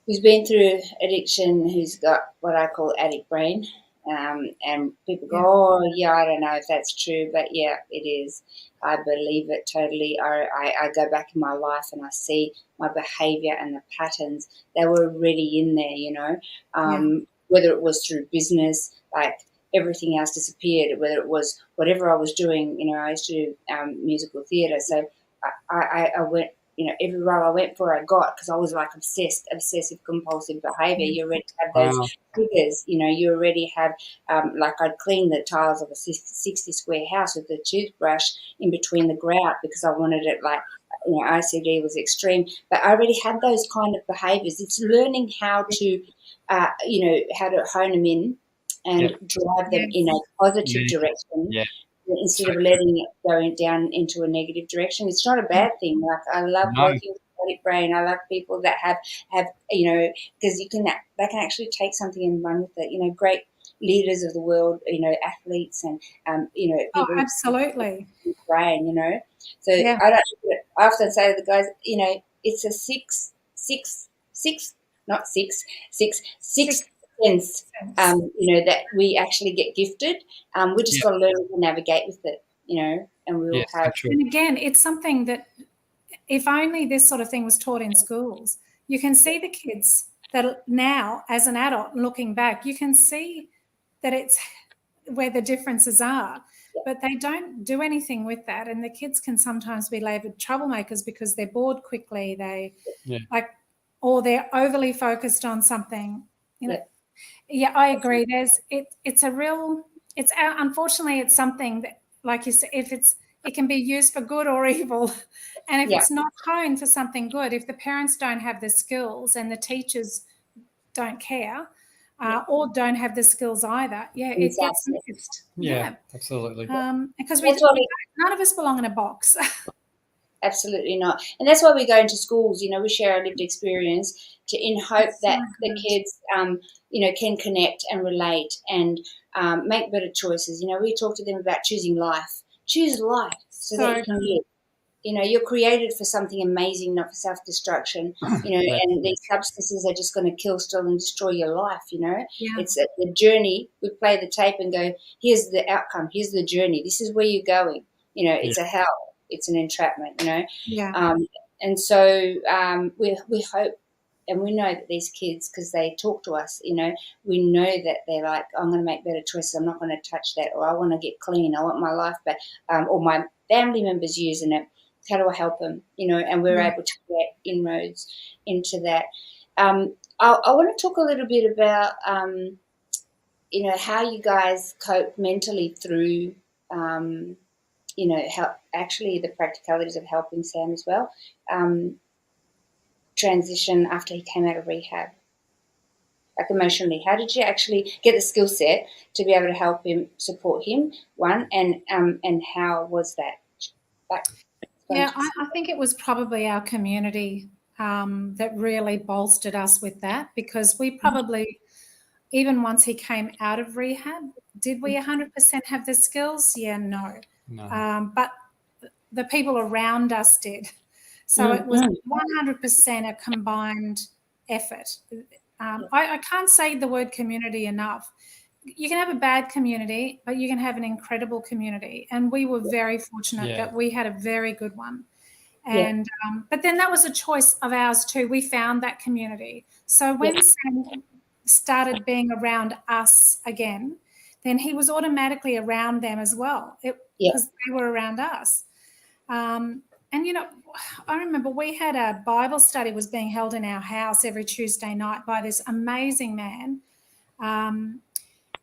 who's been through addiction, who's got what I call addict brain, and people go, I don't know if that's true, but yeah, it is. I believe it totally. I go back in my life and I see my behaviour and the patterns. They were already in there, whether it was through business, like everything else disappeared, whether it was whatever I was doing, I used to do musical theatre. So I went, every role I went for, I got, because I was like obsessive compulsive behaviour. You already have those triggers, you already have, like I'd clean the tiles of a 60 square house with a toothbrush in between the grout because I wanted it like, OCD was extreme. But I already had those kind of behaviours. It's learning how to, how to hone them in and drive them in a positive direction instead of letting it go down into a negative direction. It's not a bad thing. Like, I love working with Static Brain. I love people that have because they can actually take something and run with it. Great leaders of the world, athletes and people. Oh, absolutely. Brain, So Yeah. I often say to the guys, it's a six sense, that we actually get gifted. We just got to learn to navigate with it, and we will have. And again, it's something that if only this sort of thing was taught in schools, you can see the kids that now, as an adult looking back, you can see that it's where the differences are, but they don't do anything with that. And the kids can sometimes be labelled troublemakers because they're bored quickly. Or they're overly focused on something. Yeah, I agree. Unfortunately, it's something that, like you said, it can be used for good or evil. And if it's not honed for something good, if the parents don't have the skills and the teachers don't care or don't have the skills either, it gets mixed. Yeah, absolutely. Because none of us belong in a box. Absolutely not. And that's why we go into schools, we share our lived experience in hope that the kids, can connect and relate and make better choices. We talk to them about choosing life. Choose life so that you can live. You're created for something amazing, not for self-destruction, and these substances are just going to kill, steal, and destroy your life, It's the journey. We play the tape and go, here's the outcome, here's the journey, this is where you're going. It's a hell. It's an entrapment, and so we hope and we know that these kids, because they talk to us, we know that they're like, I'm going to make better choices. I'm not going to touch that, or I want to get clean. I want my life back, or my family members using it. How do I help them? And we're able to create inroads into that. I want to talk a little bit about, how you guys cope mentally through how actually the practicalities of helping Sam as well transition after he came out of rehab, like emotionally. How did you actually get the skill set to be able to help him, support him, and how was that? I think it was probably our community that really bolstered us with that, because we probably, even once he came out of rehab, did we 100% have the skills? Yeah, no. But the people around us did. So it was 100% a combined effort. I can't say the word community enough. You can have a bad community, but you can have an incredible community. And we were very fortunate that we had a very good one. And but then that was a choice of ours too. We found that community. So when Sam started being around us again, then he was automatically around them as well, because they were around us. And, I remember we had a Bible study was being held in our house every Tuesday night by this amazing man.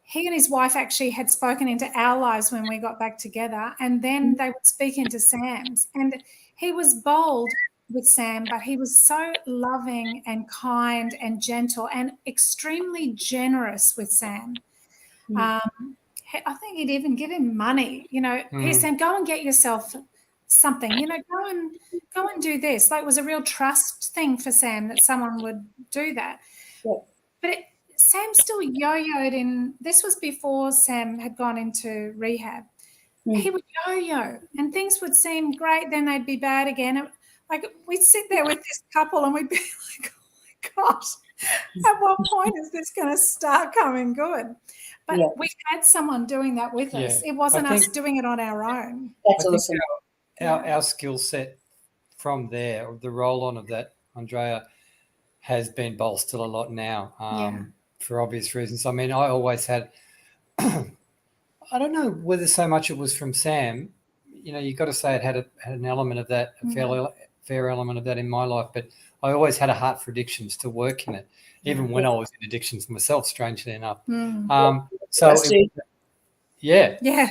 He and his wife actually had spoken into our lives when we got back together, and then they would speak into Sam's. And he was bold with Sam, but he was so loving and kind and gentle and extremely generous with Sam. I think he'd even give him money. Here, Sam, go and get yourself something. Go and do this. Like, it was a real trust thing for Sam that someone would do that. But Sam still yo-yoed in. This was before Sam had gone into rehab. He would yo-yo, and things would seem great, then they'd be bad again. Like, we'd sit there with this couple, and we'd be like, "Oh my gosh, at what point is this going to start coming good?" But we had someone doing that with us. It wasn't us doing it on our own. That's awesome. Our skill set from there, or the roll-on of that, Andrea, has been bolstered a lot now for obvious reasons. I mean, I always had I don't know whether so much it was from Sam. You've got to say it had an element of that, a fair element of that in my life, but I always had a heart for addictions, to work in it, even when I was in addictions myself, strangely enough.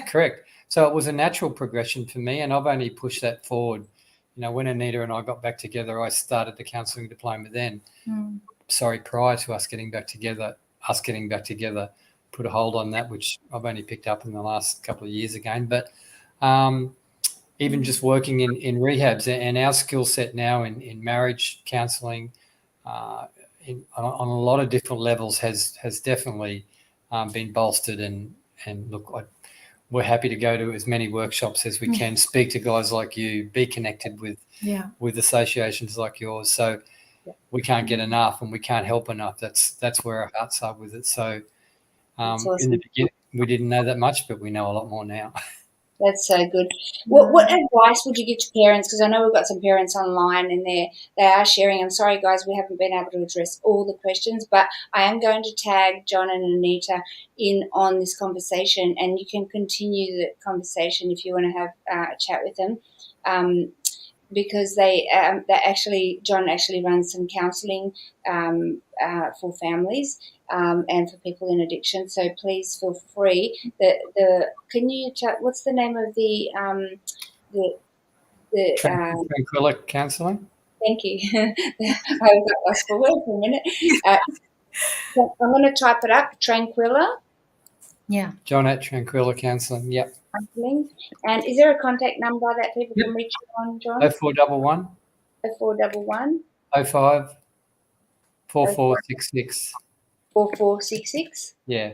Correct. So it was a natural progression for me, and I've only pushed that forward. When Anita and I got back together, I started the counselling diploma then. Prior to us getting back together, put a hold on that, which I've only picked up in the last couple of years again. But even just working in rehabs, and our skill set now in marriage counselling on a lot of different levels has definitely been bolstered. And look, we're happy to go to as many workshops as we can, speak to guys like you, be connected with associations like yours. So we can't get enough, and we can't help enough. That's where our hearts are with it. So Awesome. in the beginning, we didn't know that much, but we know a lot more now. That's so good. What advice would you give to parents? Because I know we've got some parents online and they are sharing. I'm sorry, guys, we haven't been able to address all the questions, but I am going to tag John and Anita in on this conversation, and you can continue the conversation if you want to have a chat with them. Because John actually runs some counselling for families and for people in addiction. So please feel free. Can you what's the name of the Tranquilla Counselling? Thank you. I got lost for words for a minute. So I'm going to type it up. Tranquilla. Yeah. John at Tranquilla Counselling. Yep. And is there a contact number that people can reach you on, John? 0411 0411 05 4466. 4466. Yeah.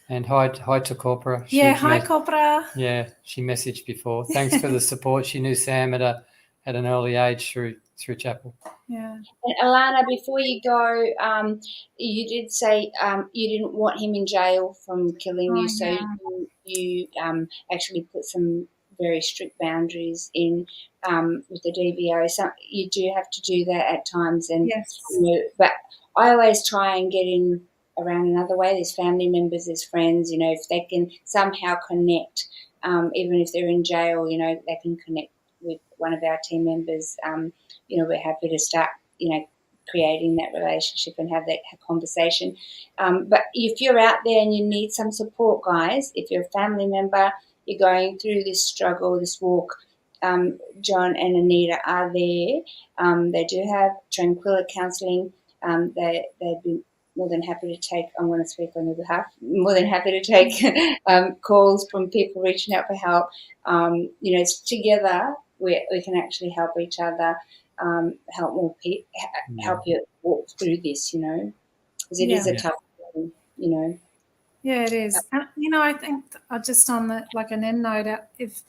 And hi to Corpora. Hi Corpora. Yeah, she messaged before. Thanks for the support. She knew Sam at an early age through Chapel. Yeah. And Alana, before you go, you did say you didn't want him in jail from killing you, so you actually put some very strict boundaries in with the DBO. So you do have to do that at times, and but I always try and get in around another way. There's family members, there's friends. If they can somehow connect, even if they're in jail, they can connect with one of our team members. We're happy to start, creating that relationship and have that conversation. But if you're out there and you need some support, guys, if you're a family member, you're going through this struggle, this walk, John and Anita are there. They do have Tranquilla Counselling. They'd be more than happy to take, I'm going to speak on their behalf, more than happy to take calls from people reaching out for help. It's together we can actually help each other, help more people, help you walk through this, because it is a tough thing, Yeah, it is. I think just on an end note, if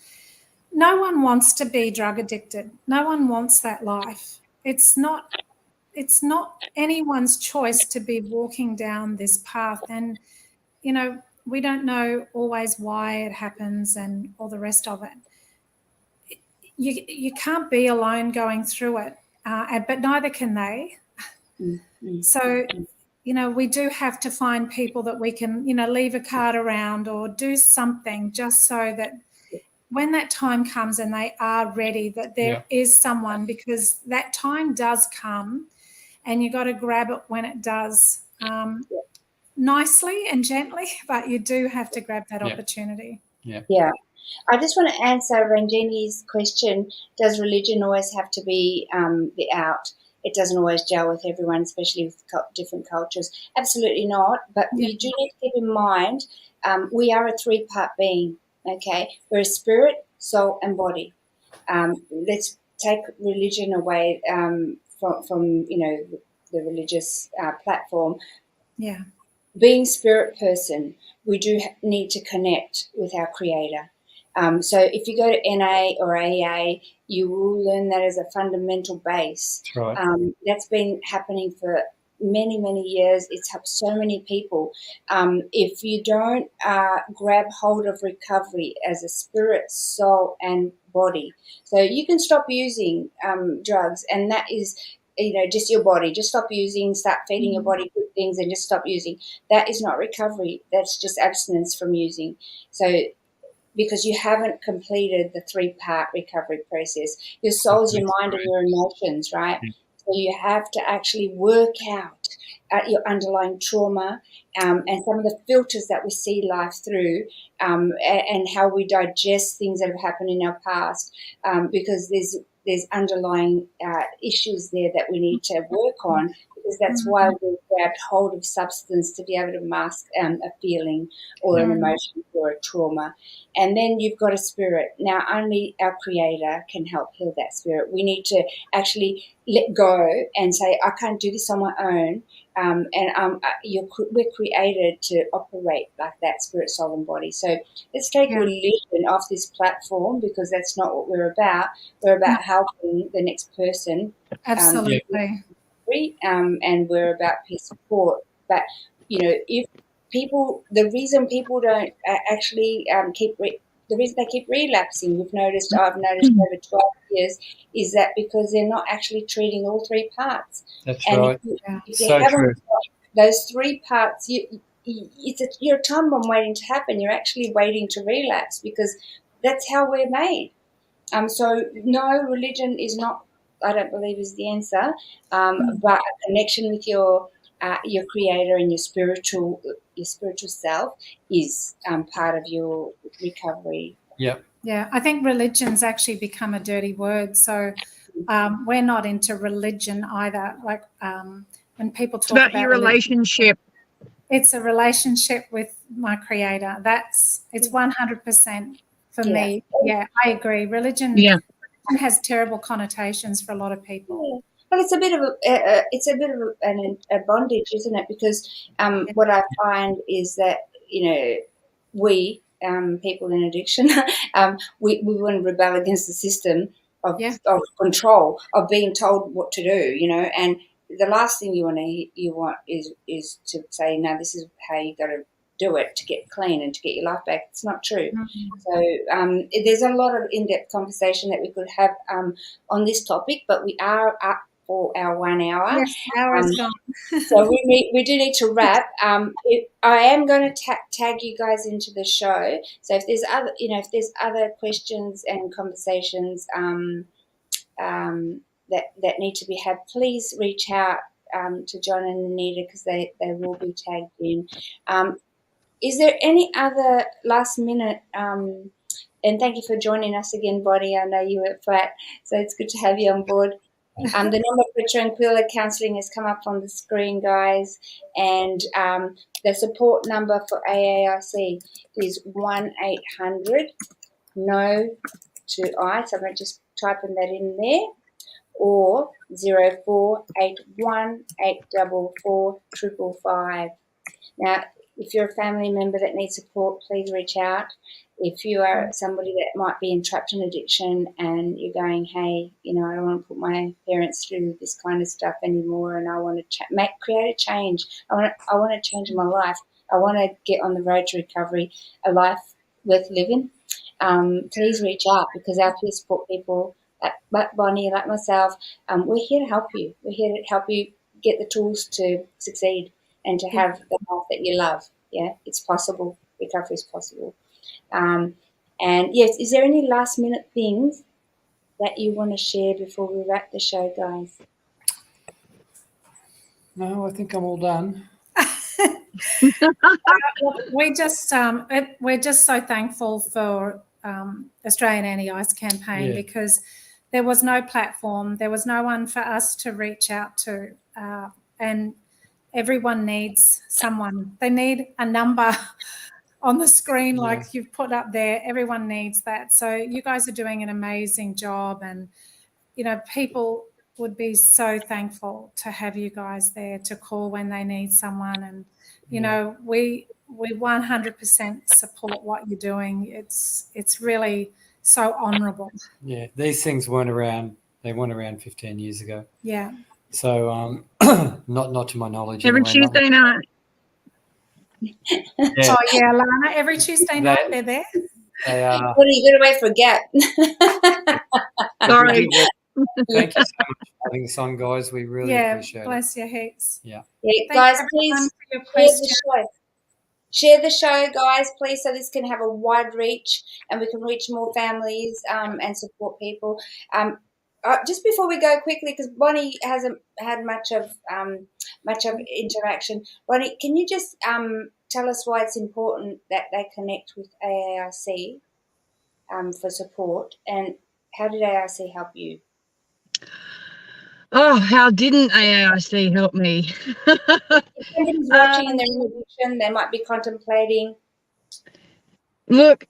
no one wants to be drug addicted, no one wants that life. It's not anyone's choice to be walking down this path, and we don't know always why it happens and all the rest of it. You can't be alone going through it, but neither can they. Mm-hmm. So we do have to find people that we can leave a card around or do something just so that when that time comes and they are ready, that there is someone, because that time does come. And you got to grab it when it does, nicely and gently, but you do have to grab that opportunity. Yeah. I just want to answer Ranjini's question. Does religion always have to be the out? It doesn't always gel with everyone, especially with different cultures. Absolutely not. But you do need to keep in mind we are a three-part being, okay? We're a spirit, soul, and body. Let's take religion away from the religious platform. Yeah. Being spirit person, we do need to connect with our Creator. So if you go to NA or AA, you will learn that as a fundamental base. That's right. That's been happening for many, many years. It's helped so many people. If you don't grab hold of recovery as a spirit, soul, and body, so you can stop using drugs, and that is, just your body. Just stop using, start feeding your body good things, and just stop using. That is not recovery. That's just abstinence from using. So because you haven't completed the three-part recovery process. Your soul's your mind and your emotions, right? So you have to actually work out your underlying trauma and some of the filters that we see life through and how we digest things that have happened in our past because there's underlying issues there that we need to work on because because that's why we grabbed hold of substance to be able to mask a feeling or an emotion or a trauma. And then you've got a spirit. Now, only our Creator can help heal that spirit. We need to actually let go and say, I can't do this on my own. We're created to operate like that, spirit, soul, and body. So let's take religion off this platform, because that's not what we're about. We're about helping the next person. Absolutely. And we're about peer support. But, if people, the reason people don't actually the reason they keep relapsing, I've noticed over 12 years, is that because they're not actually treating all three parts. That's And right. if you So haven't true. got those three parts, you're a time bomb waiting to happen. You're actually waiting to relapse, because that's how we're made. So no, religion is not, I don't believe, is the answer, but a connection with your Creator and your spiritual self is part of your recovery. Yep. Yeah, I think religion's actually become a dirty word. So we're not into religion either. Like when people talk about your relationship. It's a relationship with my Creator. It's 100% for me. Yeah, I agree. Religion has terrible connotations for a lot of people. Yeah. But it's a bit of a bondage, isn't it? Because what I find is that we people in addiction we want to rebel against the system of control, of being told what to do, and the last thing you want is to say, no, this is how you got to do it to get clean and to get your life back. It's not true. So there's a lot of in-depth conversation that we could have on this topic, but we are up for our 1 hour. Yes, the hour is gone. So we do need to wrap. I am going to tag you guys into the show. So if there's other questions and conversations that need to be had, please reach out to John and Anita, because they will be tagged in. Is there any other last minute? And thank you for joining us again, Bonnie. I know you were flat, so it's good to have you on board. The number for Tranquilla Counselling has come up on the screen, guys, and the support number for AARC is 1-800-NO to I. So I'm going to just typing that in there, or 0481 844 555. Now, if you're a family member that needs support, please reach out. If you are somebody that might be entrapped in addiction and you're going, hey, I don't want to put my parents through this kind of stuff anymore, and I want to create a change. I want to change my life. I want to get on the road to recovery, a life worth living. Please reach out, because our peer support people, like Bonnie, like myself, we're here to help you. We're here to help you get the tools to succeed and to have the life that you love. Yeah, it's possible. Recovery is possible. And yes, is there any last minute things that you want to share before we wrap the show, guys? No, I think I'm all done. We're just so thankful for Australian Anti-Ice campaign, because there was no platform, there was no one for us to reach out to, and everyone needs someone. They need a number on the screen like you've put up there. Everyone needs that. So you guys are doing an amazing job, and people would be so thankful to have you guys there to call when they need someone. And we 100% support what you're doing. It's really so honourable. Yeah, these things weren't around. They weren't around 15 years ago. Yeah. So not to my knowledge. Every anyway, Tuesday night. Oh yeah, Lana. Every Tuesday night they're there. They are. What are you going to wait for a gap? Sorry. Thank you so much for having us on, guys. We really appreciate it. Bless your heaps. Yeah, guys, please share the show, guys, please, so this can have a wide reach and we can reach more families and support people. Just before we go quickly, because Bonnie hasn't had much of interaction. Bonnie, can you just tell us why it's important that they connect with AARC for support, and how did AARC help you? Oh, how didn't AAIC help me? If somebody's watching and they're in addiction, they might be contemplating. Look,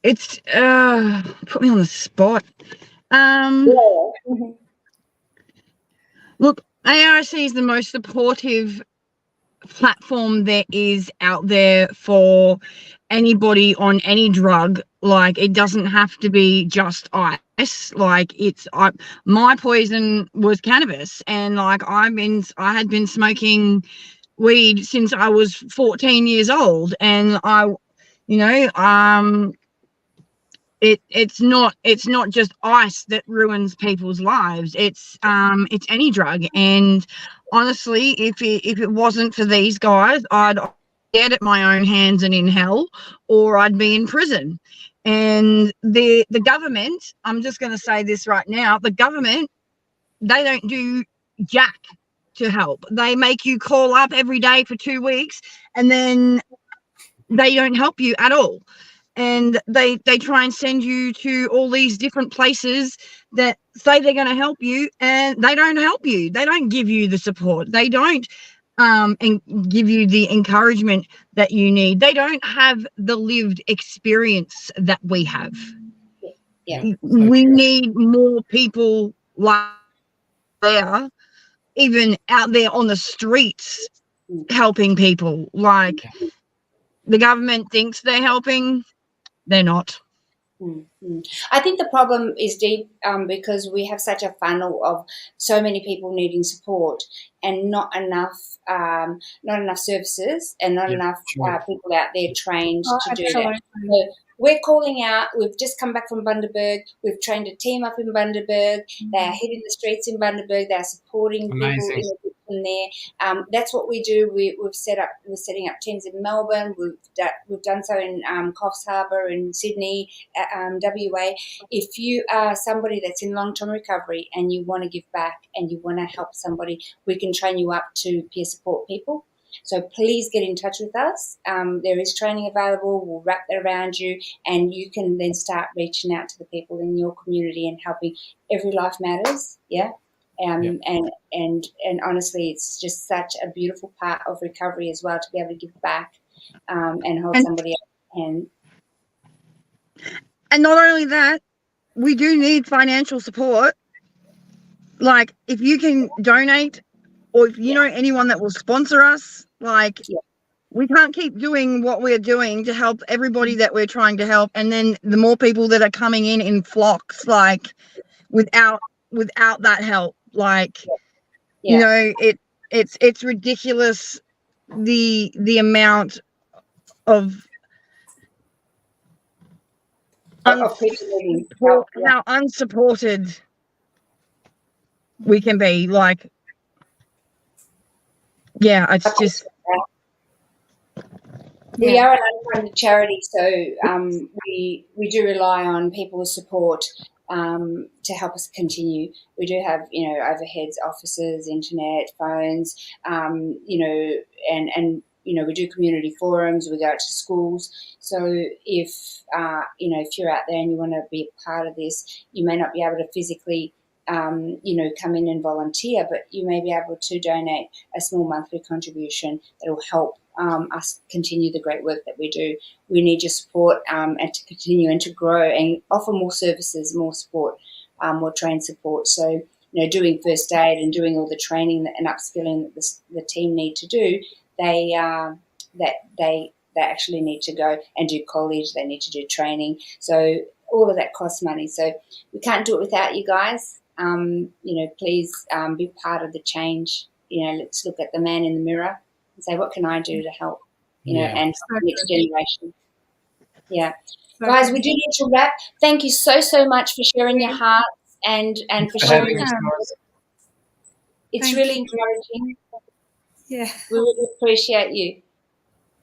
it's put me on the spot. Look, ARC is the most supportive platform there is out there for anybody on any drug. Like, it doesn't have to be just ice. Like, my poison was cannabis, and like I had been smoking weed since I was 14 years old, and it's not just ice that ruins people's lives. It's any drug. And honestly, if it wasn't for these guys, I'd be dead at my own hands and in hell, or I'd be in prison. And the government, I'm just going to say this right now, the government, they don't do jack to help. They make you call up every day for 2 weeks, and then they don't help you at all. And they try and send you to all these different places that say they're going to help you, and they don't help you. They don't give you the support. They don't and give you the encouragement that you need. They don't have the lived experience that we have. Yeah. We need more people like there, even out there on the streets, helping people. Like, the government thinks they're helping, they're not. I think the problem is deep because we have such a funnel of so many people needing support, and not enough services, and not enough people out there trained to do that. So we're calling out. We've just come back from Bundaberg. We've trained a team up in Bundaberg. They are hitting the streets in Bundaberg. They are supporting people in there. That's what we do. We're setting up teams in Melbourne. We've done so in Coffs Harbour, in Sydney, WA. If you are somebody that's in long-term recovery and you want to give back and you want to help somebody, we can train you up to peer support people. So please get in touch with us. There is training available. We'll wrap that around you, and you can then start reaching out to the people in your community and helping. Every life matters, yeah. And honestly, it's just such a beautiful part of recovery as well, to be able to give back and hold somebody else's hand. And not only that, we do need financial support. Like, if you can donate, or if you know anyone that will sponsor us, like, we can't keep doing what we're doing to help everybody that we're trying to help, and then the more people that are coming in flocks, like, without that help, like, you know, it's ridiculous, the amount of how unsupported we can be. Like, it's just. We are an unfunded charity, so we do rely on people's support to help us continue. We do have, overheads, offices, internet, phones, and we do community forums. We go out to schools. So if you're out there and you want to be a part of this, you may not be able to physically come in and volunteer, but you may be able to donate a small monthly contribution that will help us continue the great work that we do. We need your support and to continue and to grow and offer more services, more support, more trained support. So, doing first aid and doing all the training and upskilling that the team need to do, they actually need to go and do college. They need to do training. So all of that costs money. So we can't do it without you guys. Please be part of the change. Let's look at the man in the mirror and say, what can I do to help, and the next generation. Yeah. Guys, we do need to wrap. Thank you so much for sharing your hearts and for sharing your stories. It's really encouraging. Yeah. We really appreciate you.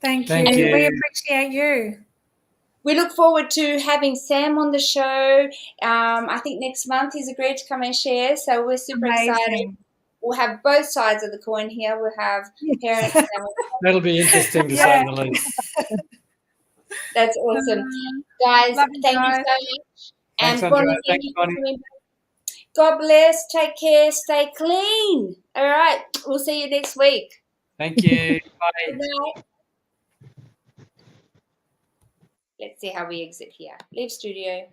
Thank you. We appreciate you. We look forward to having Sam on the show. I think next month he's agreed to come and share, so we're super excited. We'll have both sides of the coin here. We'll have parents. That'll be interesting to say the least. That's awesome. Guys, thank you so much. Thanks, Andrea. Thanks, Bonnie. God bless. Take care. Stay clean. All right. We'll see you next week. Thank you. Bye. Good night. Let's see how we exit here. Leave studio.